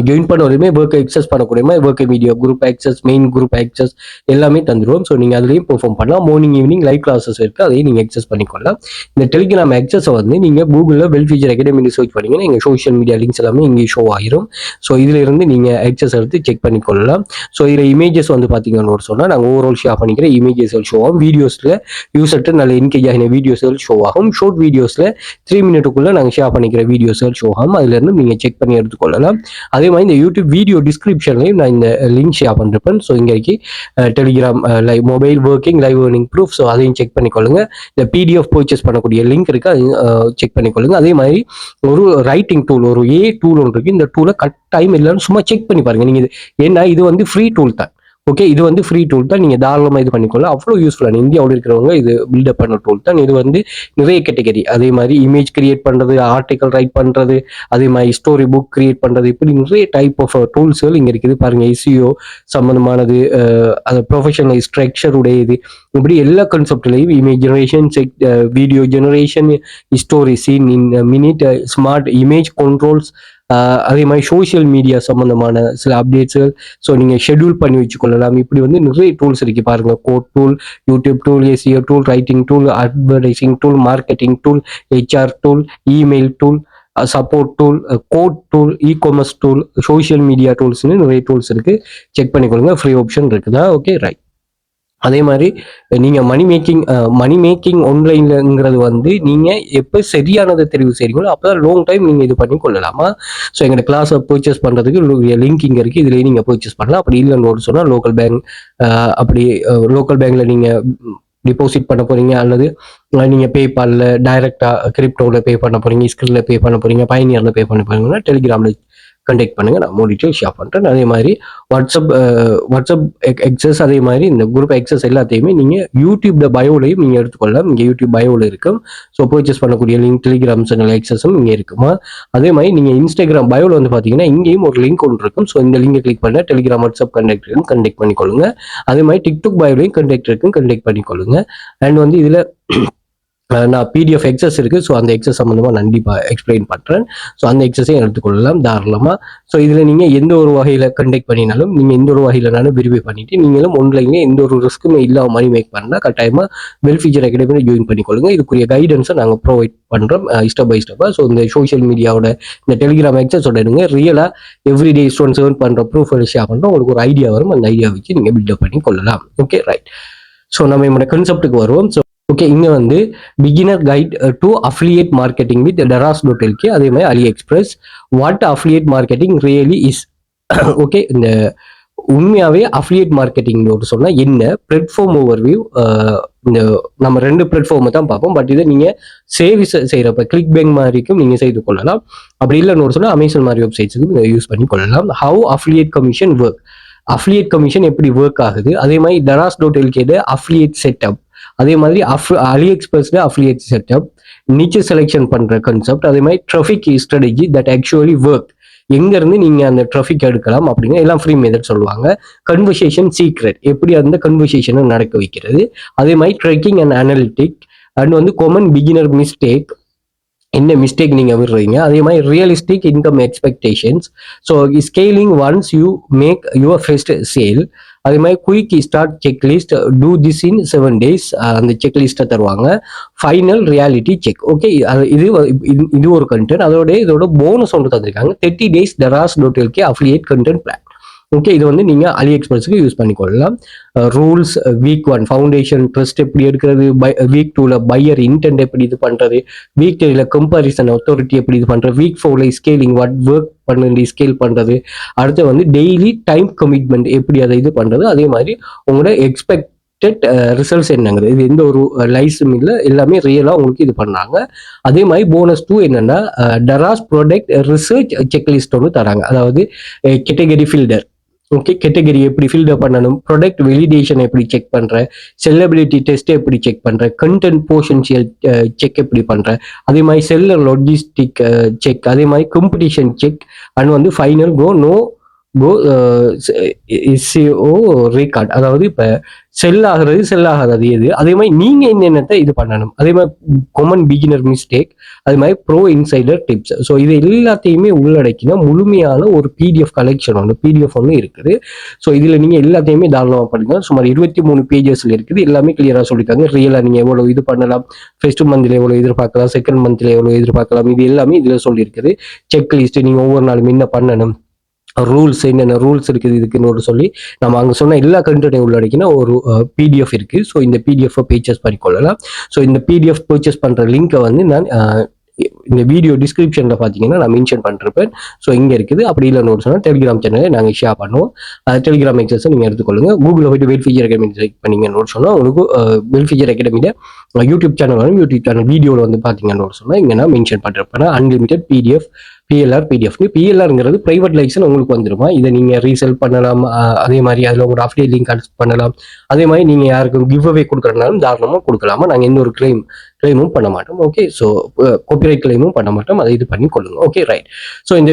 [SPEAKER 1] ஜாயின் பண்ண வரையுமே ஒர்க் எக்ஸஸ் பண்ணக்கூடிய work media group access, main group access எல்லாமே தந்துடும். ஸோ நீங்க அதுலேயும் பெர்ஃபார்ம் பண்ணலாம். மார்னிங் ஈவினிங் லைவ் கிளாஸஸ் இருக்கு. அதையும் நீங்க எக்ஸஸ் பண்ணிக்கொள்ளலாம். இந்த டெலிகிராம் ஆக்சஸை வந்து நீங்க கூகுளில் வெல்ஃபியூச்சர் அகாடமி சர்ச் பண்ணீங்கன்னா எங்க சோஷியல் மீடியா லிங்க்ஸ் எல்லாமே இங்கே ஷோ ஆயிரும். ஸோ இதுல இருந்து நீங்க ஆக்சஸ் எடுத்து செக் பண்ணிக்கொள்ளலாம். ஸோ இதுல இமேஜஸ் வந்து பாத்தீங்கன்னு சொன்னா நாங்கள் ஓவரால் ஷேர் பண்ணிக்கிற இமேஜஸ் ஷோ ஆகும். வீடியோஸ்ல யூசர்ட்டு நல்ல என்கேஜ் ஆகின வீடியோஸ் ஷோ ஆகும். ஷார்ட் வீடியோஸ்ல 3 மினிட்டுக்குள்ள நாங்கள் ஷேர் பண்ணிக்கிற வீடியோஸ் ஷோ ஆகும். அதுல இருந்து நீங்க செக் பண்ணி எடுத்துக்கொள்ளலாம். அதே மாதிரி இந்த யூடியூப் வீடியோ டிஸ்கிரிப்ஷன்லையும் நான் இந்த லிங்க் ஷேர் பண்ணிருப்பேன். ஸோ இங்கே Telegram live mobile working live earning proof. So அதையும் செக் பண்ணிக்கொள்ளுங்க. இந்த PDF பர்ச்சேஸ் பண்ணக்கூடிய லிங்க் இருக்கு, அதையும் செக் பண்ணிக்கொள்ளுங்க. அதே மாதிரி ஒரு ரைட்டிங் டூல், ஒரு டூல் ஒன்று இருக்கு. இந்த டூலை கட்டாயம் இல்லைன்னு சும்மா செக் பண்ணி பாருங்க. நீங்க ஏன்னா இது வந்து ஃப்ரீ டூல் தான். ஓகே, இது வந்து ஃப்ரீ டூல் தான். நீங்க தாராளமாக இது பண்ணிக்கொள்ள அவ்வளோ யூஸ்ஃபுல்லான இந்தியாவில் இருக்கிறவங்க இது பில்டப் பண்ண டூல் தான். இது வந்து நிறைய கேட்டகரி, அதே மாதிரி இமேஜ் கிரியேட் பண்றது, ஆர்டிகல் ரைட் பண்றது, அதே மாதிரி ஸ்டோரி புக் கிரியேட் பண்றது, இப்படி நிறைய டைப் ஆஃப் டூல்ஸ்கள் இங்க இருக்குது பாருங்க. SEO சம்பந்தமானது, அது ப்ரொஃபஷனல் ஸ்ட்ரக்சர் உடையது, இப்படி எல்லா கான்செப்ட்லையும் image generation, video generation, story scene in minute, smart image controls, அதே மாதிரி சோஷியல் மீடியா சம்பந்தமான சில அப்டேட்ஸுகள். ஸோ நீங்க ஷெட்யூல் பண்ணி வச்சுக்கொள்ளலாம். இப்படி வந்து நிறைய டூல்ஸ் இருக்கு பாருங்க. Code tool, YouTube tool, SEO tool, writing tool, advertising tool, marketing tool, HR tool, email tool, support tool, code tool, commerce tool, social media டூல்ஸ்னு நிறைய டூல்ஸ் இருக்கு. செக் பண்ணிக்கொள்ளுங்க. ஃப்ரீ ஆப்ஷன் இருக்குதா? Okay right. அதே மாதிரி நீங்க மணி மேக்கிங் ஆன்லைன்லங்கிறது வந்து நீங்க எப்ப சரியானதை தெரிவு செய்றீங்களோ அப்பதான் லாங் டைம் நீங்க இது பண்ணி கொள்ளலாமா. ஸோ எங்க கிளாஸை பர்ச்சேஸ் பண்றதுக்கு லிங்க் இங்க இருக்கு. இதுலயே நீங்க பர்ச்சேஸ் பண்ணலாம். அப்படி இல்லைன்னு சொன்னா லோக்கல் பேங்க், அப்படி லோக்கல் பேங்க்ல நீங்க டிபாசிட் பண்ண போறீங்க, அல்லது நீங்க பேபால்ல டைரக்டா கிரிப்டோல பே பண்ண போறீங்க, ஸ்கில்ல பே பண்ண போறீங்க, பயனியர்ல பே பண்ண போறீங்கன்னா டெலிகிராம்ல கண்டெக்ட் பண்ணுங்க. நான் மூடிட்டு ஷேர் பண்றேன். அதே மாதிரி வாட்ஸ்அப் எக்ஸஸ், அதே மாதிரி இந்த குரூப் எக்ஸஸ் எல்லாத்தையுமே நீங்க யூடியூப்ல பயோலையும் நீங்க எடுத்துக்கொள்ளலாம். இங்க யூடியூப் பயோல இருக்கும். ஸோ பர்ச்சேஸ் பண்ணக்கூடிய லிங்க் டெலிகிராம் சேனல் எக்ஸஸும் இங்க இருக்குமா. அதே மாதிரி நீங்க இன்ஸ்டாகிராம் பயோல வந்து பாத்தீங்கன்னா இங்கேயும் ஒரு லிங்க் ஒன்று இருக்கும். ஸோ இந்த லிங்கை கிளிக் பண்ண டெலிகிராம் வாட்ஸ்அப் கண்டெக்ட் பண்ணிக்கொள்ளுங்க. அதே மாதிரி டிக்டாக் பயோலையும் கண்டெக்ட் பண்ணிக்கொள்ளுங்க. அண்ட் வந்து இதுல நான் PDF எக்ஸஸ் இருக்கு. ஸோ அந்த எக்ஸஸ் சம்பந்தமா கண்டிப்பா எக்ஸ்பிளைன் பண்றேன். ஸோ அந்த எக்ஸஸையும் எடுத்துக்கொள்ளலாம் தாராளமா. ஸோ இதுல நீங்க எந்த ஒரு வகையில கண்டெக்ட் பண்ணினாலும், நீங்க எந்த ஒரு வகையிலனாலும் வெரிஃபை பண்ணிட்டு நீங்களும் ஆன்லைன்ல எந்த ஒரு ரிஸ்க்குமே இல்லாம மணி மேக் பண்ணா கட்டாயமா வெல்ஃபியூச்சர் அகாடமியில ஜாயின் பண்ணிக்கொள்ளுங்க. இதுக்குரிய கைடன்ஸை நாங்க ப்ரொவைட் பண்றோம் ஸ்டெப் பை ஸ்டெப்பா. ஸோ இந்த சோஷியல் மீடியாவோட இந்த டெலிகிராம் எக்ஸஸோட நீங்க ரியலா எவ்ரிடே ஸ்டூடெண்ட்ஸ் ஏர்ன் பண்ற ப்ரூஃப் ஷேர் பண்றோம். உங்களுக்கு ஒரு ஐடியா வரும். அந்த ஐடியா வச்சு நீங்க பில்டப் பண்ணி கொள்ளலாம். Okay right. ஸோ நம்ம என்னோட கான்செப்டுக்கு வருவோம். ஸோ ஓகே, இங்க வந்து beginner guide to affiliate marketing with Daraz.lk, அதே மாதிரி AliExpress, what affiliate marketing really is. Okay, இந்த உண்மையாவே அஃபிலியேட் மார்க்கெட்டிங் சொன்னா என்ன, பிளாட்ஃபார்ம் ஓவர்வியூ, இந்த நம்ம 2 பிளாட்ஃபார்மை தான் பார்ப்போம். பட் இதை நீங்க சேவிஸ் செய்யறப்ப கிளிக் பேங்க் மாதிரிக்கும் நீங்க செய்து கொள்ளலாம். அப்படி இல்லைன்னு சொன்னா அமேசான் மாதிரி வெப்சைட்ஸுக்கும் யூஸ் பண்ணி கொள்ளலாம். How affiliate commission work, affiliate commission எப்படி ஒர்க் ஆகுது, அதே மாதிரி Daraz.lk அஃபிலியேட் செட்டப், அதே மாதிரி AliExpress அஃபிலியேட் செட்டப், நிச்சு செலெக்ஷன் பண்ற கான்செப்ட், அதே மாதிரி traffic strategy that actually work, எங்க இருந்து நீங்க அந்த ட்ராஃபிக் எடுக்கலாம் அப்படிங்க எல்லாம் ஃப்ரீ மெத்தட் சொல்லுவாங்க. கன்வர்சேஷன் சீக்ரெட், எப்படி அந்த கன்வர்சேஷனை நடக்க வைக்கிறது, அதே மாதிரி trekking and analytic, and common beginner mistake, என்ன மிஸ்டேக் நீங்க விடுறீங்க, அதே மாதிரி realistic income expectations, so scaling once you make your first sale, அதே மாதிரி quick start checklist, do this in 7 days, அந்த செக்லிஸ்ட்டை தருவாங்க. Final reality check. ஓகே, இது ஒரு கண்டென்ட். இதோட போனஸ் ஒன்று தந்திருக்காங்க, 30 days Daraz.lk affiliate content plan. Okay, இது நீங்க AliExpressக்கு யூஸ் பண்ணிக்கொள்ளலாம். ரூல்ஸ், வீக் 1 ஃபவுண்டேஷன் ட்ரஸ்ட் எப்படி எடுக்கிறது, வீக் 2ல பையர் இன்டென்ட் எப்படி இது பண்றது, வீக் 3ல கம்பாரிசன் அத்தாரிட்டி எப்படி இது பண்றது, வீக் 4ல ஸ்கேலிங் வாட் ஒர்க் பண்ணி ஸ்கேல் பண்றது, அடுத்து டெய்லி டைம் கமிட்மெண்ட் எப்படி அதை இது பண்றது, அதே மாதிரி உங்களோட எக்ஸ்பெக்டட் ரிசல்ட்ஸ் என்னங்கிறது, இது எந்த ஒரு லைஸும் இல்லை, எல்லாமே ரியலா உங்களுக்கு இது பண்ணாங்க. அதே மாதிரி போனஸ் 2 என்னன்னா Daraz ப்ராடக்ட் ரிசர்ச் செக்லிஸ்ட் ஒன்று தராங்க, அதாவது கேட்டகரி ஃபில்டர். ஓகே, கேட்டகரி எப்படி ஃபில்டர் பண்ணணும், ப்ராடக்ட் வெலிடேஷன் எப்படி செக் பண்ற, செல்லபிலிட்டி டெஸ்ட் எப்படி செக் பண்ற, கண்டென்ட் பொட்டன்ஷியல் செக் எப்படி பண்ற, அதே மாதிரி செல்லர் லாஜிஸ்டிக் செக், அதே மாதிரி competition check, and final no record, அதாவது இப்ப செல் ஆகாதது எது, அதே மாதிரி நீங்க என்னென்னத்தை இது பண்ணணும், அதே மாதிரி காமன் பிகினர் மிஸ்டேக், அதே மாதிரி ப்ரோ இன்சைடர் டிப்ஸ். ஸோ இது எல்லாத்தையுமே உள்ளடக்கினா முழுமையான ஒரு பிடிஎஃப் கலெக்ஷன் பிடிஎஃப் இருக்குது. ஸோ இதுல நீங்க எல்லாத்தையுமே தாராளமாக படிக்கலாம். சுமார் 23 பேஜஸ்ல இருக்குது. எல்லாமே கிளியரா சொல்லியிருக்காங்க. ரியலா நீங்க எவ்வளவு இது பண்ணலாம், ஃபர்ஸ்ட் மந்த்ல எவ்வளவு எதிர்பார்க்கலாம், செகண்ட் மந்த்ல எவ்வளவு எதிர்பார்க்கலாம், இது எல்லாமே இதுல சொல்லியிருக்குது. செக் லிஸ்ட் நீங்க ஒவ்வொரு நாளும் என்ன பண்ணணும், ரூல்ஸ் என்னென்ன ரூல்ஸ் இருக்குது இதுக்குன்னு சொல்லி நம்ம அங்கே சொன்ன எல்லா கண்டென்ட்டையும் உள்ளடக்கினா ஒரு பிடிஎஃப் இருக்கு. ஸோ இந்த பிடிஎஃப் பர்ச்சேஸ் பண்ணிக்கொள்ளலாம். ஸோ இந்த பிடிஎஃப் பர்ச்சேஸ் பண்ற லிங்கை நான் இந்த வீடியோ டிஸ்கிரிப்ஷன்ல பாத்தீங்கன்னா நான் மென்ஷன் பண்ணிருப்பேன். ஸோ இங்க இருக்குது. அப்படி இல்லைன்னு சொன்னா டெலிகிராம் சேனலை நாங்கள் ஷேர் பண்ணுவோம். டெலிகிராம் எக்ஸஸ் நீங்க எடுத்துக்கொள்ளுங்க. கூகுளில் போயிட்டு வெல்ஃபியர் அகாடமி செக் பண்ணீங்கன்னு சொன்னா உங்களுக்கு வெல்ஃபியர் அகாடமியில யூடியூப் சேனல் வரும். யூடியூப் சேனல் வீடியோவில் பாத்தீங்கன்னு சொன்னா இங்க நான் மென்ஷன் பண்ணிருப்பேன். அன்லிமிடெட் பிடிஎஃப் பிஎல்ஆர்ங்கிறது பிரைவேட் லைசன்ஸ் உங்களுக்கு வந்துருமா. இதை நீங்க ரீசெல் பண்ணலாம். அதே மாதிரி அதுல உங்களோட அஃபிலியேட் லிங்க் அட் பண்ணலாம். அதே மாதிரி நீங்க யாருக்கும் கிவ் அவே கொடுக்குறதுனாலும் தாராளமா கொடுக்கலாமா. நாங்க எந்த ஒரு கிளைமும் பண்ண மாட்டோம். ஓகே, ஸோ காப்பிரைட் கிளைமும் பண்ண மாட்டோம். அதை இது பண்ணி கொள்ளுங்க. Okay, right. ஸோ இந்த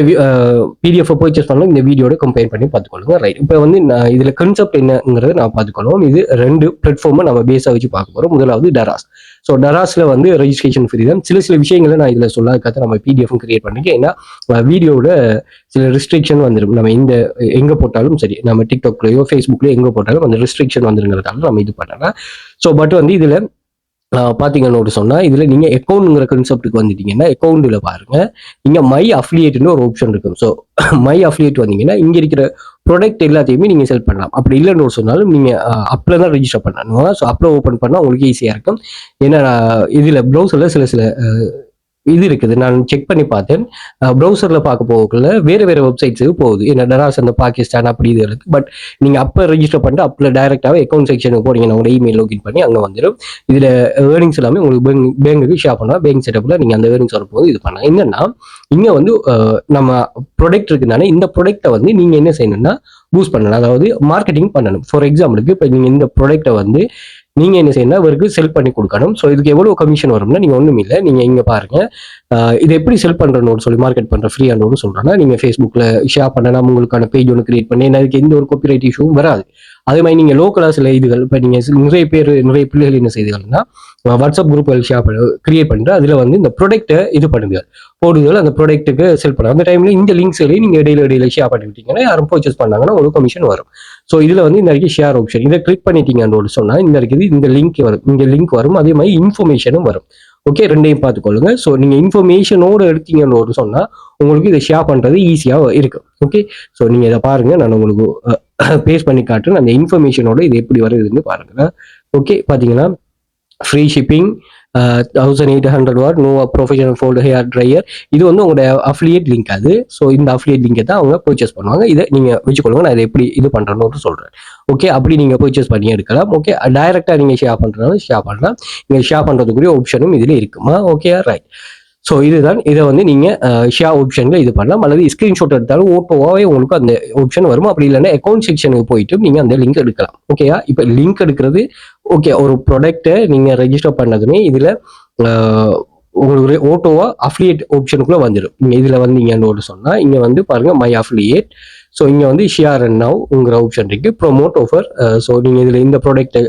[SPEAKER 1] பிடிஎஃப் பர்ச்சேஸ் பண்ணலாம். இந்த வீடியோட கம்பேர் பண்ணி பார்த்துக்கொள்ளுங்க. ரைட். இப்போ இதுல கான்செப்ட் என்னங்கிறத நான் பார்த்துக்கொள்வோம். இது 2 பிளாட்ஃபார்மை நம்ம பேஸா வச்சு பார்க்க போறோம். முதலாவது Daraz. ஸோ Darazல ரெஜிஸ்ட்ரேஷன் ஃப்ரீ தான். சில விஷயங்களை நான் இதுல சொல்லாத நம்ம பிடிஎஃப் கிரியேட் பண்ணிக்க. ஏன்னா வீடியோவில் சில ரெஸ்ட்ரிக்ஷன் வந்துடும். நம்ம எங்க போட்டாலும் சரி, நம்ம டிக்டாக்லயோ ஃபேஸ்புக்லயோ எங்க போட்டாலும் அந்த ரெஸ்ட்ரிக்ஷன் வந்துருங்கிறதால நம்ம இது பண்ணலாம். ஸோ பட் இதுல பாத்தீங்கன்னு சொன்னா இதுல நீங்க அக்கௌண்ட்ங்கிற கான்செப்டுக்கு வந்துட்டீங்கன்னா அக்கௌண்ட்ல பாருங்க, இங்க மை அஃபிலியேட்னு ஒரு ஆப்ஷன் இருக்கும். ஸோ மை அஃபிலியேட் வந்தீங்கன்னா இங்க இருக்கிற ப்ராடக்ட் எல்லாத்தையுமே நீங்க செல் பண்ணலாம். அப்படி இல்லைன்னு சொன்னாலும் நீங்க அப்ல தான் ரெஜிஸ்டர் பண்ணணும். ஸோ அப்ல ஓப்பன் பண்ணா உங்களுக்கு ஈஸியா இருக்கும். ஏன்னா இதுல ப்ரௌசர்ல சில இது இருக்குது. நான் செக் பண்ணி பார்த்தேன். ப்ரௌசர்ல பார்க்க போகல வேற வெப்சைட்ஸுக்கு போகுது. ஏன்னா Daraz அந்த பாகிஸ்தான் அப்படி இது இருக்கு. பட் நீங்க அப்ப ரெஜிஸ்டர் பண்ணிட்டு அப்பல டைரக்டாவே அக்கௌண்ட் செக்ஷனுக்கு போறீங்க, உங்களோட இமெயில் லாகின் பண்ணி அங்க வந்துடும். இதுல ஏர்னிங்ஸ் எல்லாமே உங்களுக்கு பேங்குக்கு ஷேர் பண்ணலாம். பேங்க் செட்டப்ல நீங்க அந்த ஏர்னிங்ஸ் வரும்போது இது பண்ணலாம். என்னன்னா இங்க நம்ம ப்ராடக்ட் இருக்குனால இந்த ப்ராடக்ட்டை நீங்க என்ன செய்யணும்னா பூஸ்ட் பண்ணணும். அதாவது மார்க்கெட்டிங் பண்ணணும். ஃபார் எக்ஸாம்பிளுக்கு இப்ப நீங்க இந்த ப்ராடக்ட்டை நீங்க என்ன செய்யணும், அவருக்கு செல் பண்ணி கொடுக்கணும். ஸோ இதுக்கு எவ்வளவு கமிஷன் வரும்னா நீங்க ஒண்ணும் இல்லை. நீங்க இங்க பாருங்க, இது எப்படி செல் பண்றோம்னு சொல்லி மார்க்கெட் பண்ற ஃப்ரீ ஆனோன்னு சொல்றேன்னா நீங்க ஃபேஸ்புக்ல ஷேர் பண்ணலாம். உங்களுக்கான பேஜ் ஒன்று கிரியேட் பண்ணி அதுக்கு எந்த ஒரு காப்பிரைட் இஷ்யூவும் வராது. அதே மாதிரி நீங்க லோக்கலா சில இதுகள் இப்போ நீங்க நிறைய பிள்ளைகள் என்ன செய்துகள்னா வாட்ஸ்அப் குரூப்கள் கிரியேட் பண்ணிட்டு அதுல இந்த ப்ராடக்ட்டை இது பண்ணுங்க போடுதல், அந்த ப்ராடக்ட்டுக்கு செல் பண்ண அந்த டைம்ல இந்த லிங்க்ஸ்லேயே நீங்க இடையில ஷேர் பண்ணி விட்டீங்கன்னா யாரும் பர்ச்சேஸ் பண்ணாங்கன்னா ஒரு கமிஷன் வரும். ஸோ இதுல இந்த வரைக்கும் ஷேர் ஆப்ஷன் இதை கிளிக் பண்ணிட்டீங்கன்னு சொன்னா இந்த இருக்குது இந்த லிங்க் வரும். இங்க லிங்க் வரும். அதே மாதிரி இன்ஃபர்மேஷனும் வரும். ஓகே, ரெண்டையும் பார்த்துக்கொள்ளுங்க. ஸோ நீங்க இன்ஃபர்மேஷனோட எடுத்தீங்கன்னு சொன்னா உங்களுக்கு இதை ஷேர் பண்றது ஈஸியா இருக்கும். ஓகே, ஸோ நீங்க இதை பாருங்க, நான் உங்களுக்கு பேஸ் பண்ணி காட்டுறேன். அந்த இன்ஃபர்மேஷனோட இது எப்படி வருதுன்னு பாருங்க. ஓகே, பாத்தீங்கன்னா free shipping, 1800 Nova professional fold hair dryer. இது வந்து உங்களோட அஃபிலியேட் லிங்க் அது. ஸோ இந்த அஃபிலியேட் லிங்கை தான் அவங்க பர்ச்சேஸ் பண்ணுவாங்க. இதை நீங்கள் வச்சுக்கொள்ளுங்க, நான் இதை எப்படி இது பண்ணுறேன்னு சொல்கிறேன். ஓகே, அப்படி நீங்கள் பர்ச்சேஸ் பண்ணி எடுக்கலாம். ஓகே, டைரெக்டாக நீங்கள் ஷேர் பண்ணுறதுனால ஷேர் பண்ணலாம். நீங்கள் ஷேர் பண்ணுறதுக்குரிய ஆப்ஷனும் இதில் இருக்குமா? Okay, right. ஸோ இதுதான், இதை வந்து நீங்கள் ஷேர் ஆப்ஷனில் இது பண்ணலாம், அல்லது ஸ்க்ரீன்ஷாட் எடுத்தாலும் ஓட்டோவாகவே உங்களுக்கு அந்த ஆப்ஷன் வரும். அப்படி இல்லைன்னா அக்கௌண்ட் செக்ஷனுக்கு போயிட்டு நீங்கள் அந்த லிங்க் எடுக்கலாம். ஓகேயா? இப்போ லிங்க் எடுக்கிறது ஓகே, ஒரு ப்ராடக்ட்டை நீங்கள் ரெஜிஸ்டர் பண்ணதுமே இதில் உங்களுக்கு ஓட்டோவா அஃபிலியேட் ஆப்ஷனுக்குள்ளே வந்துடும். நீங்கள் இதில் வந்து நீங்கள் சொன்னால் இங்கே வந்து பாருங்கள் மை அஃபிலியேட். ஸோ இங்கே வந்து ஷேர் அண்ட் நவ்ங்கிற ஆப்ஷன் இருக்குது, ப்ரொமோட் ஆஃபர். ஸோ நீங்கள் இதில் இந்த ப்ராடக்ட்டை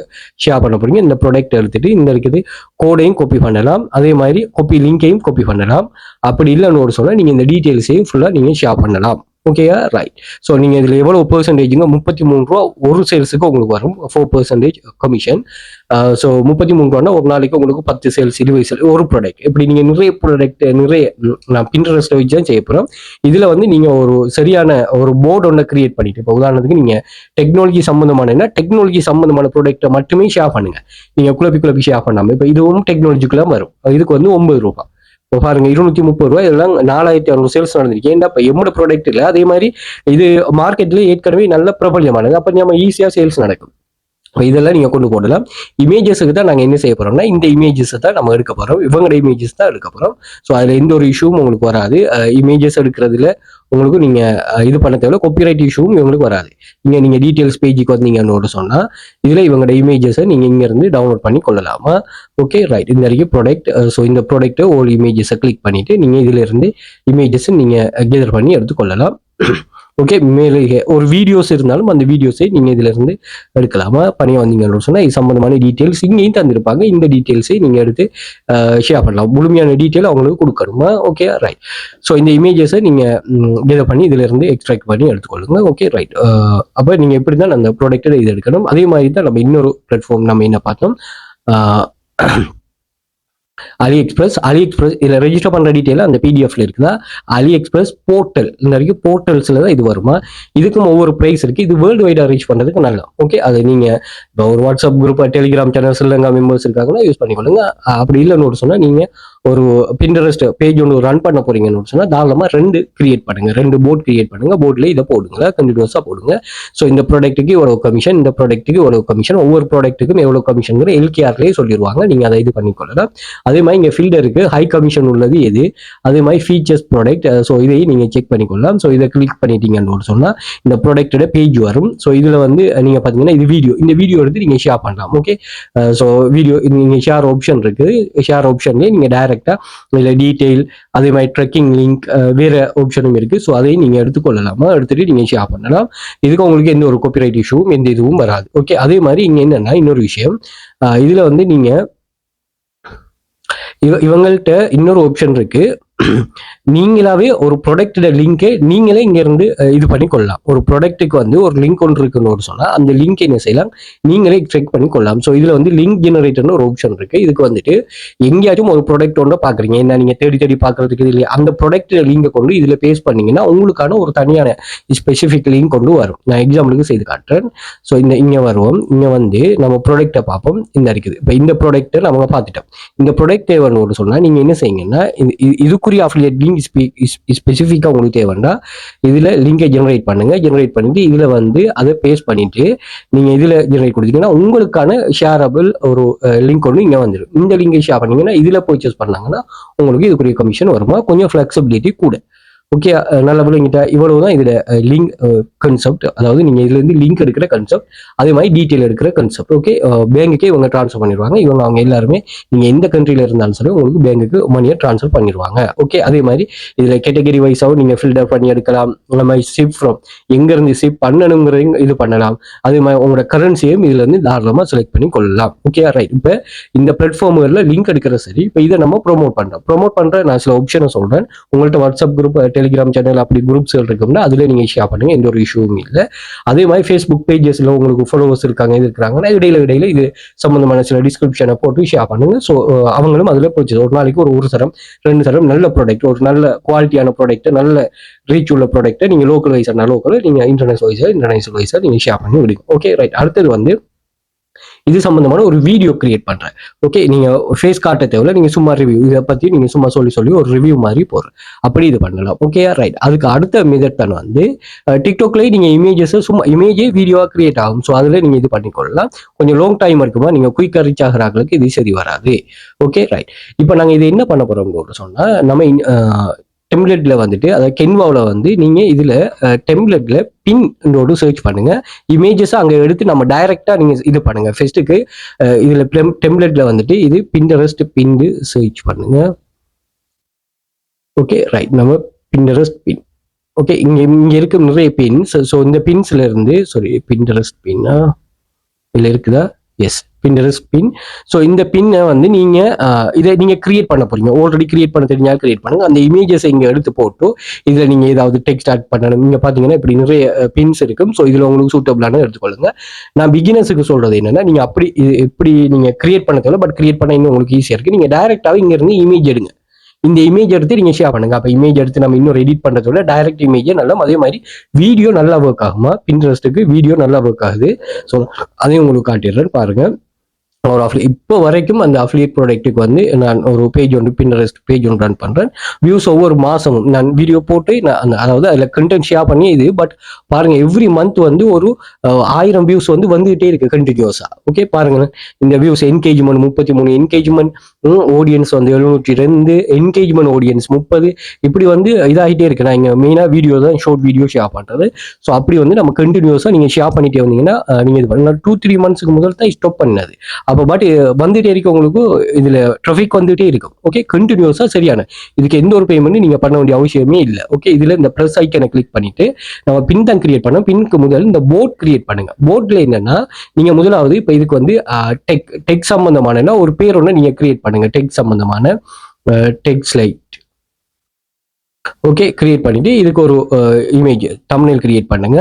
[SPEAKER 1] ஷேர் பண்ண போறீங்க. இந்த ப்ராடக்ட் எடுத்துகிட்டு இந்த இருக்குது கோடையும் காப்பி பண்ணலாம், அதே மாதிரி காப்பி லிங்கையும் காப்பி பண்ணலாம். அப்படி இல்லைன்னு சொன்னால் நீங்கள் இந்த டீட்டெயில்ஸையும் ஃபுல்லாக நீங்கள் ஷேர் பண்ணலாம். ஓகேயா? ரைட். ஸோ நீங்கள் இதில் எவ்வளோ பெர்சன்டேஜுங்க? 33 ரூபா ஒரு சேல்ஸுக்கு உங்களுக்கு வரும், 4% கமிஷன். ஸோ 33 ரூபான்னா ஒரு நாளைக்கு உங்களுக்கு 10 சேல்ஸ் 20 சேல்ஸ் ஒரு ப்ராடக்ட். இப்படி நீங்கள் நிறைய ப்ராடக்ட் நான் பின்ட்ரெஸ்ட்டை வச்சு தான் செய்ய போகிறோம். இதில் வந்து நீங்கள் ஒரு சரியான ஒரு போர்டு ஒன்று கிரியேட் பண்ணிட்டு, இப்போ உதாரணத்துக்கு நீங்கள் டெக்னாலஜி சம்மந்தமான ப்ராடக்ட்டை மட்டுமே ஷேர் பண்ணுங்கள். நீங்கள் குழப்பி ஷேர் பண்ணாமல், இப்போ இதுவும் டெக்னாலஜிக்குள்ளே வரும். இதுக்கு வந்து 9 ரூபா. இப்போ பாருங்க 230 ரூபாய், இதெல்லாம் 4600 சேல்ஸ் நடந்திருக்கு. ஏன்டா இப்போ எம்மோட ப்ராடக்ட் இல்லை, அதே மாதிரி இது மார்க்கெட்ல ஏற்கனவே நல்ல பிரபல்யமானது. அப்போ நம்ம ஈஸியாக சேல்ஸ் நடக்கும். இதெல்லாம் நீங்க கொண்டு போடலாம். இமேஜஸுக்கு தான் நாங்கள் என்ன செய்ய போறோம்னா, இந்த இமேஜஸ் தான் நம்ம எடுக்க போறோம், இவங்களோட இமேஜஸ் தான் எடுக்க போறோம். ஸோ அதுல எந்த ஒரு இஷ்யூவும் உங்களுக்கு வராது. இமேஜஸ் எடுக்கிறதுல உங்களுக்கு நீங்க இது பண்ண தேவையில்ல, காப்பிரைட் இஷ்யூவும் இவங்களுக்கு வராது. நீங்க டீடைல்ஸ் பேஜுக்கு வந்தீங்கன்னு சொன்னா இதுல இவங்களோட இமேஜஸை நீங்க இங்க இருந்து டவுன்லோட் பண்ணி கொள்ளலாமா? Okay, right. இந்த வரைக்கும் ப்ராடக்ட். ஸோ இந்த ப்ராடக்ட் ஒரு இமேஜஸை கிளிக் பண்ணிட்டு நீங்க இதுல இருந்து இமேஜஸ் நீங்க கேதர் பண்ணி எடுத்துக்கொள்ளலாம். ஓகே, மேலே ஒரு வீடியோஸ் இருந்தாலும் அந்த வீடியோஸை நீங்கள் இதில் இருந்து எடுக்கலாமா? பணியாக வந்தீங்கன்னு சொன்னால் இது சம்மந்தமான டீட்டெயில்ஸ் இங்கேயும் தந்திருப்பாங்க. இந்த டீட்டெயில்ஸை நீங்கள் எடுத்து ஷேர் பண்ணலாம். முழுமையான டீட்டெயில் அவங்களுக்கு கொடுக்கணுமா? Okay, right. ஸோ இந்த இமேஜஸை நீங்கள் இதை பண்ணி இதில் இருந்து எக்ஸ்ட்ராக்ட் பண்ணி எடுத்துக்கொள்ளுங்க. Okay, right. அப்போ நீங்கள் எப்படி தான் அந்த ப்ராடக்ட்டை இது எடுக்கணும். அதே மாதிரி தான் நம்ம இன்னொரு பிளாட்ஃபார்ம் நம்ம என்ன பார்த்தோம், அலி எக்ஸ்பிரஸ் இதில் ரெஜிஸ்டர் பண்ணுற டீட்டெயில் அந்த பிடிஎஃப்ல இருக்குதா? அலி எக்ஸ்பிரஸ் போர்ட்டல், இந்த வரைக்கும் போர்ட்டல்ஸில் தான் இது வருமா? இதுக்கும் ஒவ்வொரு ப்ரைஸ் இருக்குது. இது வேர்ல்டு வைடாக ரீச் பண்ணுறதுக்கு நல்லா. ஓகே, அது நீங்கள் இப்போ ஒரு WhatsApp group, Telegram channel, Sri Lanka members இருக்காங்கன்னா யூஸ் பண்ணிக்கொள்ளுங்க. அப்படி இல்லைன்னு சொன்னால் நீங்கள் ஒரு பின்ட்ரெஸ்ட் பேஜ் ஒன்று ரன் பண்ண போறீங்கன்னு சொன்னால் தாராளமாக 2 கிரியேட் பண்ணுங்க, 2 போர்ட் கிரியேட் பண்ணுங்க. போர்டில் இதை போடுங்க, கண்டினியூஸாக போடுங்க. ஸோ இந்த ப்ராடக்ட்டுக்கு இவ்வளவு கமிஷன், இந்த ப்ராடக்ட்டுக்கு இவ்வளவு கமிஷன், ஒவ்வொரு ப்ராடக்ட்டுக்கும் எவ்வளவு கமிஷன் எல்கேஆர்லேயே சொல்லிடுவாங்க. நீங்கள் அதை இது பண்ணிக்கொள்ளலாம். அதே மாதிரி இங்கே ஃபில்டருக்கு ஹை கமிஷன் உள்ளது எது, அதே மாதிரி ஃபீச்சர்ஸ் ப்ராடக்ட். ஸோ இதையும் நீங்கள் செக் பண்ணிக்கொள்ளலாம். ஸோ இதை கிளிக் பண்ணிட்டீங்கன்னு சொன்னால் இந்த ப்ராடக்டோட பேஜ் வரும். ஸோ இதில் வந்து நீங்கள் பார்த்தீங்கன்னா இது வீடியோ, இந்த வீடியோ எடுத்து நீங்கள் ஷேர் பண்ணலாம். ஓகே, ஸோ வீடியோ நீங்கள் ஷேர் ஆப்ஷன் இருக்குது. ஷேர் ஆப்ஷன்லேயே நீங்கள் டைரக்டா இல்லை டீட்டெயில், அதே மாதிரி ட்ரெக்கிங் லிங்க், வேற ஆப்ஷனும் இருக்குது. ஸோ அதையும் நீங்கள் எடுத்துக்கொள்ளலாமா? எடுத்துட்டு நீங்கள் ஷேர் பண்ணலாம். இதுக்கு உங்களுக்கு எந்த ஒரு காப்பிரைட் இஷ்யூவும் எந்த இதுவும் வராது. ஓகே, அதே மாதிரி இங்கே என்னன்னா இன்னொரு விஷயம், இதில் வந்து நீங்கள் இவங்கள்ட்ட இன்னொரு ஆப்ஷன் இருக்கு. நீங்களாவே ஒரு ப்ராடக்டோட லிங்கை நீங்களே இங்க இருந்து இது பண்ணி கொள்ளலாம். ஒரு ப்ராடக்ட்டுக்கு வந்து ஒரு லிங்க் ஒன்று இருக்குன்னு சொன்னா அந்த லிங்க் என்ன செய்யலாம், நீங்களே செக் பண்ணி கொள்ளலாம். ஸோ இதுல வந்து லிங்க் ஜெனரேட்டர்னு ஒரு ஆப்ஷன் இருக்கு. இதுக்கு வந்துட்டு எங்கேயாச்சும் ஒரு ப்ராடக்ட் ஒன்று பாக்குறீங்க, என்ன நீங்க தேடி பாக்குறதுக்கு இல்லையா, அந்த ப்ராடக்ட் லிங்கை கொண்டு இதுல பேஸ்ட் பண்ணீங்கன்னா உங்களுக்கான ஒரு தனியான ஸ்பெசிபிக் லிங்க் கொண்டு வரும். நான் எக்ஸாம்பிளுக்கு செய்து காட்டுறேன். ஸோ இங்க வருவோம். இங்க வந்து நம்ம ப்ராடக்ட்டை பார்ப்போம். இந்த இருக்குது. இப்போ இந்த ப்ராடக்ட்டை நம்ம பார்த்துட்டோம். இந்த ப்ராடக்ட் தேவைன்னு சொன்னா நீங்க என்ன செய்யுங்கன்னா, இதுக்குரிய அஃபிலியேட் லிங்க் ஸ்பெசிஃபிக்காக உங்களுக்கு தேவைன்னா இதுல லிங்கை ஜெனரேட் பண்ணுங்க. ஜெனரேட் பண்ணிட்டு இதுல வந்து அதை பேஸ்ட் பண்ணிட்டு நீங்க இதுல ஜெனரேட் கொடுத்தீங்கன்னா உங்களுக்கான ஷேரபிள் ஒரு லிங்க் ஒன்று இங்க வந்துடும். இந்த லிங்கை ஷேர் பண்ணீங்கன்னா இதுல பர்ச்சேஸ் பண்ணாங்கன்னா உங்களுக்கு இதுக்குரிய கமிஷன் வருமா, கொஞ்சம் ஃபிளெக்சிபிலிட்டி கூட. ஓகே, நல்ல விளங்கிட்டா? இவ்வளவுதான் இதுல லிங்க் கன்செப்ட், அதாவது நீங்க இதுல இருந்து லிங்க் எடுக்கிற கன்செப்ட், அதே மாதிரி டீட்டெயில் எடுக்கிற கன்செப்ட். ஓகே, பேங்குக்கே இவங்க ட்ரான்ஸ்ஃபர் பண்ணிடுவாங்க. அவங்க எல்லாருமே நீங்க எந்த கண்ட்ரில இருந்தாலும் சரி உங்களுக்கு பேங்குக்கு மணியை ட்ரான்ஸ்ஃபர் பண்ணிடுவாங்க. ஓகே, அதே மாதிரி இதுல கேட்டகரி வைஸாகவும் நீங்க ஃபில்டர் பண்ணி எடுக்கலாம். அந்த மாதிரி ஷிப் ஃப்ரம் எங்க இருந்து ஷிப் பண்ணணுங்கிறதையும் இது பண்ணலாம். அதே மாதிரி உங்களோட கரன்சியையும் இதுல இருந்து தாராளமா செலக்ட் பண்ணி கொள்ளலாம். Okay, right. இப்ப இந்த பிளாட்ஃபார்ம்ல லிங்க் எடுக்கிற சரி, இப்போ இதை நம்ம ப்ரொமோட் பண்ற நான் சில ஆப்ஷனை சொல்றேன். உங்கள்கிட்ட வாட்ஸ்அப் குரூப், டெலிகிராம் சேனல் அப்படி குரூப்ஸ் இருக்கும்னா அதுல நீங்க ஷேர் பண்ணுங்க, எந்த ஒரு இஷ்யூவும் இல்லை. அதே மாதிரி ஃபேஸ்புக் பேஜஸ்ல உங்களுக்கு ஃபாலோவர்ஸ் இருக்காங்க, இது இருக்கிறாங்கன்னா இடையில இது சம்பந்தமான சில டிஸ்கிரிப்ஷனை போட்டு ஷேர் பண்ணுங்க. ஸோ அவங்களும் அதுல போச்சு ஒரு நாளைக்கு ஒரு சரம் 2 சரம் நல்ல ப்ராடக்ட், ஒரு நல்ல குவாலிட்டியான ப்ராடக்ட், நல்ல ரீச் உள்ள ப்ராடக்ட்டை நீங்க லோக்கல் வைஸா லோக்கல், நீங்க இன்டர்நேஷனல் வைஸா நீங்க ஷேர் பண்ணி விடுங்க. Okay, right. அடுத்தது வந்து இது சம்பந்தமான ஒரு வீடியோ கிரியேட் பண்றேன். ஓகே, நீங்க ஃபேஸ் காட்ட தேவையில்ல, நீங்க சும்மா ரிவ்யூ இதை பத்தி நீங்க சும்மா சொல்லி ஒரு ரிவ்யூ மாதிரி போடுறேன். அப்படி இது பண்ணலாம். Okay right. அதுக்கு அடுத்த மெத்தட் தான் வந்து டிக்டாக்லயே நீங்க இமேஜஸ் சும்மா இமேஜே வீடியோவா கிரியேட் ஆகும். ஸோ அதுல நீங்க இது பண்ணிக்கொள்ளலாம். கொஞ்சம் லாங் டைம் இருக்குமா, நீங்க குயிக்கா ரீச் ஆகிறாங்களுக்கு இது சரி வராது. Okay right. இப்போ நாங்க இது என்ன பண்ண போறோம் சொன்னா, நம்ம டெம்ப்ளேட்ல வந்துட்டு அதாவது கென்வாவில் வந்து நீங்க இதுல டெம்ப்ளேட்ல பின்னோடு சர்ச் பண்ணுங்க. இமேஜஸ் அங்க எடுத்து நம்ம டைரக்டா நீங்க இது பண்ணுங்க. ஃபர்ஸ்ட்டுக்கு இதுல டெம்ப்ளேட்ல வந்துட்டு இது பின்டரெஸ்ட் பின்னு சர்ச் பண்ணுங்க. Okay right. நம்ம பின்டரெஸ்ட் பின். ஓகே, இங்க இருக்க நிறைய பின்ஸ். ஸோ இந்த பின்ஸ்ல இருந்து பின்டரெஸ்ட் பின்னா இதுல இருக்குதா? எஸ், பின்டரெஸ்ட் பின். ஸோ இந்த பின்னை வந்து நீங்க இதை நீங்க கிரியேட் பண்ண போறீங்க. ஆல்ரெடி கிரியேட் பண்ண தெரிஞ்சா கிரியேட் பண்ணுங்க. அந்த இமேஜஸ் இங்க எடுத்து போட்டு இதுல நீங்க ஏதாவது டெக்ஸ்ட் ஆட் பண்ணணும். நீங்க பாத்தீங்கன்னா இப்படி நிறைய பின்ஸ் இருக்கும். ஸோ இதுல உங்களுக்கு சூட்டபிளான எடுத்துக்கொள்ளுங்க. நான் பிகினர்ஸுக்கு சொல்றது என்னன்னா, நீங்க அப்படி எப்படி நீங்க கிரியேட் பண்ண தேவை, பட் கிரியேட் பண்ண இன்னும் உங்களுக்கு ஈஸியா இருக்கு. நீங்க டைரக்டாவே இங்க இருந்து இமேஜ் எடுங்க. இந்த இமேஜ் எடுத்து நீங்க ஷேர் பண்ணுங்க. அப்ப இமேஜ் எடுத்து நம்ம இன்னும் எடிட் பண்றதோட டைரக்ட் இமேஜே நல்லா, அதே மாதிரி வீடியோ நல்லா ஒர்க் ஆகுமா? பின்ட்ரெஸ்ட்டுக்கு வீடியோ நல்லா ஒர்க் ஆகுது. ஸோ அதையும் உங்களுக்கு காட்டிடுறேன் பாருங்க. இப்போ வரைக்கும் அந்த அஃபிலியேட் ப்ராடக்ட்டுக்கு வந்து நான் ஒரு பேஜ் ஒன்று பின்ட்ரெஸ்ட் பேஜ் ஒன்று ரன் பண்றேன். வியூஸ் ஒவ்வொரு மாசமும் நான் வீடியோ போட்டு நான் அதாவது அதுல கண்டென்ட் ஷேர் பண்ணி இது பட் பாருங்க எவ்ரி மந்த் வந்து ஒரு 1000 வியூஸ் வந்து வந்துகிட்டே இருக்கு கண்டினியூஸா. ஓகே பாருங்க, இந்த வியூஸ் என்கேஜ்மெண்ட் 33, என்கேஜ்மெண்ட் ஆடியன்ஸ் வந்து 702, என்கேஜ்மெண்ட் ஆடியன்ஸ் 30, இப்படி வந்து இதாகிட்டே இருக்கு. நான் இங்க மெயினா வீடியோ தான், ஷார்ட் வீடியோ ஷேர் பண்றது. ஸோ அப்படி வந்து நம்ம கண்டினியூஸா நீங்க ஷேர் பண்ணிட்டே வந்தீங்கன்னா நீங்க இது பண்ண 2-3 மந்த்ஸ்க்கு முதல் தான் ஸ்டாப் பண்ணது. அப்போ பட் வந்துட்டே இருக்கு, உங்களுக்கு இதுல ட்ராஃபிக் வந்துட்டே இருக்கும். ஓகே, கண்டினியூஸா சரியான இதுக்கு எந்த ஒரு பேமெண்ட் நீங்க பண்ண வேண்டிய அவசியமே இல்லை. ஓகே, இதுல இந்த பிளஸ் ஐக்கனை கிளிக் பண்ணிட்டு நம்ம பின் தான் கிரியேட் பண்ணோம். பின்க்கு முதல் இந்த போர்ட் கிரியேட் பண்ணுங்க. போர்ட்ல என்னன்னா, நீங்க முதலாவது இப்போ இதுக்கு வந்து டெக் சம்பந்தமான ஒரு பேர் ஒன்று நீங்க கிரியேட் பண்ணுங்க. டெக் சம்பந்தமான டெக் ஸ்லைட். ஓகே, கிரியேட் பண்ணிட்டு இதுக்கு ஒரு இமேஜ் தம்ப்நெயில் கிரியேட் பண்ணுங்க.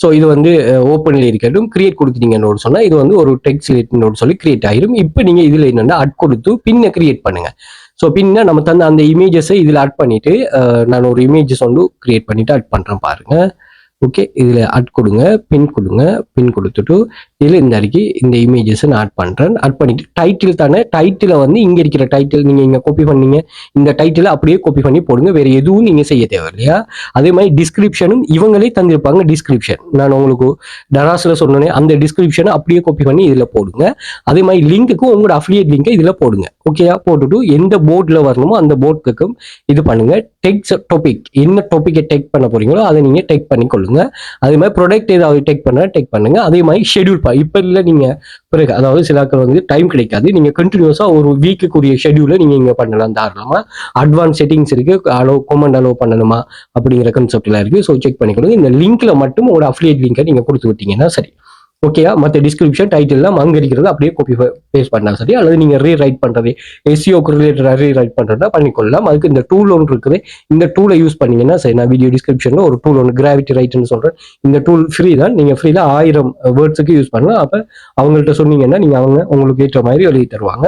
[SPEAKER 1] ஸோ இது வந்து ஓப்பன்ல இருக்கட்டும். கிரியேட் கொடுத்துட்டீங்கன்னு சொன்னா இது வந்து ஒரு டெக்ஸ்ட் ஸ்லைட்னு சொல்லி கிரியேட் ஆயிரும். இப்போ நீங்க இதுல என்னன்னா அட் கொடுத்து பின்னை கிரியேட் பண்ணுங்க. ஸோ பின்ன நம்ம தந்த அந்த இமேஜஸை இதுல அட் பண்ணிட்டு நான் ஒரு இமேஜஸ் வந்து கிரியேட் பண்ணிட்டு அட் பண்றேன் பாருங்க. ஓகே, இதுல அட் கொடுங்க, பின் கொடுங்க. பின் கொடுத்துட்டு இதுல இந்த அடிக்கி இந்த இமேஜஸ் நான் ஆட் பண்றேன். ஆட் பண்ணிட்டு டைட்டில் தானே, டைட்டில வந்து இங்க இருக்கிற டைட்டில் நீங்க இங்க காப்பி பண்ணீங்க, இந்த டைட்டில் அப்படியே காப்பி பண்ணி போடுங்க. வேற எதுவும் நீங்க செய்ய தேவை இல்லையா? அதே மாதிரி டிஸ்கிரிப்ஷனும் இவங்களே தந்திருப்பாங்க. டிஸ்கிரிப்ஷன் நான் உங்களுக்கு டராஸ்ல சொன்னேன், அந்த டிஸ்கிரிப்ஷனை அப்படியே காப்பி பண்ணி இதுல போடுங்க. அதே மாதிரி லிங்க்குக்கும் உங்களோட அஃபிலியேட் லிங்கை இதுல போடுங்க. ஓகேயா? போட்டுட்டு எந்த போர்ட்ல வரணுமோ அந்த போர்டுக்கும் இது பண்ணுங்க. டெக்ஸ் டாபிக், என்ன டாபிக்கை டெக் பண்ண போறீங்களோ அதை நீங்க டெக் பண்ணிக்கொள்ளுங்க. அதே மாதிரி ப்ராடக்ட் ஏதாவது டெக் பண்ணுங்க. அதே மாதிரி ஷெட்யூல் இப்ப இல்ல நீங்க பிறகு, அதாவது சிலாக்கள் வந்து டைம் கிடைக்காது, நீங்க கண்டினியூஸா ஒரு வீக்குக்குரிய ஷெட்யூல நீங்க இங்க பண்ணலாம். தாராளமா அட்வான்ஸ் செட்டிங்ஸ் இருக்கு, கமெண்ட் அலோ பண்ணணுமா அப்படிங்கிற கான்செப்ட்ல இருக்கு. ஸோ செக் பண்ணிக்கொள்ளுங்க. இந்த லிங்க்ல மட்டும் உங்களோட அஃபிலியேட் லிங்கை நீங்க கொடுத்து விட்டீங்கன்னா சரி. ஓகேயா? மற்ற டிஸ்கிரிப்ஷன் டைட்டில்லாம் அங்க இருக்கிறது அப்படியே காப்பி பேஸ்ட் பண்ணா சரி. அல்லது நீங்க ரீரைட் பண்றது, எஸ்இஓக்கு ரிலேட்டடா ரீரைட் பண்றதா பண்ணிக்கொள்ளலாம். அதுக்கு இந்த டூல் ஒன்று இருக்குது. இந்த டூலை யூஸ் பண்ணீங்கன்னா சரி. நான் வீடியோ டிஸ்கிரிப்ஷன்ல ஒரு டூல் ஒன்று கிராவிட்டி ரைட்னு சொல்றேன். இந்த டூல் ஃப்ரீ தான். நீங்க ஃப்ரீல 1000 வேர்ட்ஸுக்கு யூஸ் பண்ணலாம். அப்ப அவங்கள்ட்ட சொன்னீங்கன்னா நீங்க அவங்க உங்களுக்கு ஏற்ற மாதிரி எழுதி தருவாங்க.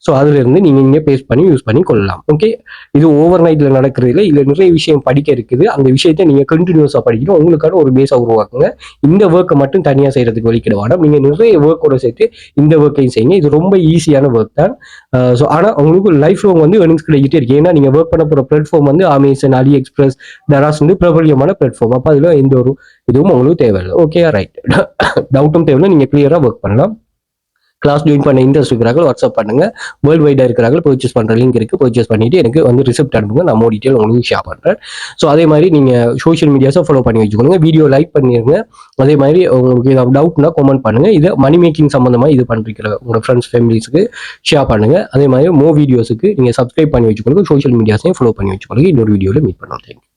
[SPEAKER 1] ஸோ அதுல இருந்து நீங்க இங்க பேஸ்ட் பண்ணி யூஸ் பண்ணி கொள்ளலாம். ஓகே, இது ஓவர் நைட்ல நடக்கிறதுல இதுல நிறைய விஷயம் படிக்க இருக்குது. அந்த விஷயத்தை நீங்க கண்டினியூஸா படிக்கணும். உங்களுக்கான ஒரு பேஸா உருவாக்குங்க. இந்த ஒர்க்கை மட்டும் தனியா செய்யறதுக்கு வலிக்கிட வேண்டாம். நீங்க நிறைய ஒர்க்கோட சேர்த்து இந்த ஒர்க்கையும் செய்யுங்க. இது ரொம்ப ஈஸியான ஒர்க் தான். ஸோ ஆனா உங்களுக்கு லைஃப் லாங் வந்து ஏர்னிங்ஸ் கிடைக்கிட்டே இருக்கு. ஏன்னா நீங்க ஒர்க் பண்ண போற பிளாட்ஃபார்ம் வந்து அமேசான், அலி எக்ஸ்பிரஸ், டராஸ் வந்து பிரபலியமான பிளாட்ஃபார்ம். அப்ப அதுல எந்த ஒரு இதுவும் உங்களுக்கு தேவையில்லை. Okay right. டவுட்டும் தேவையில்லை, நீங்க கிளியரா ஒர்க் பண்ணலாம். கிளாஸ் ஜாயின் பண்ண இன்ட்ரெஸ்ட் இருக்கிறார்கள் வாட்ஸ்அப் பண்ணுங்க. வேர்ல்டு வைடா இருக்கிறார்கள் பர்ச்சேஸ் பண்ற லிங்க் இருக்கு. பர்ச்சேஸ் பண்ணிட்டு எனக்கு வந்து ரிசிப்ட் அனுப்புங்க. நான் மோர் டீட்டெயில் உங்களுக்கு ஷேர் பண்றேன். ஸோ அதே மாதிரி நீங்க சோஷியல் மீடியாஸை ஃபாலோ பண்ணி வச்சுக்கோங்க. வீடியோ லைக் பண்ணிருங்க. அதே மாதிரி உங்களுக்கு ஏதாவது டவுட்னா கமெண்ட் பண்ணுங்க. இதை மணி மேக்கிங் சம்பந்தமா இது பண்றீங்க உங்க ஃப்ரெண்ட்ஸ் ஃபேமிலிஸ்க்கு ஷேர் பண்ணுங்க. அதே மாதிரி மோ வீடியோஸுக்கு நீங்க சப்ஸ்கிரைப் பண்ணி வச்சுக்கோங்க. சோஷியல் மீடியாஸையும் ஃபாலோ பண்ணி வச்சுக்கோங்க. இன்னொரு வீடியோல மீட் பண்ணலாம். தேங்க்யூ.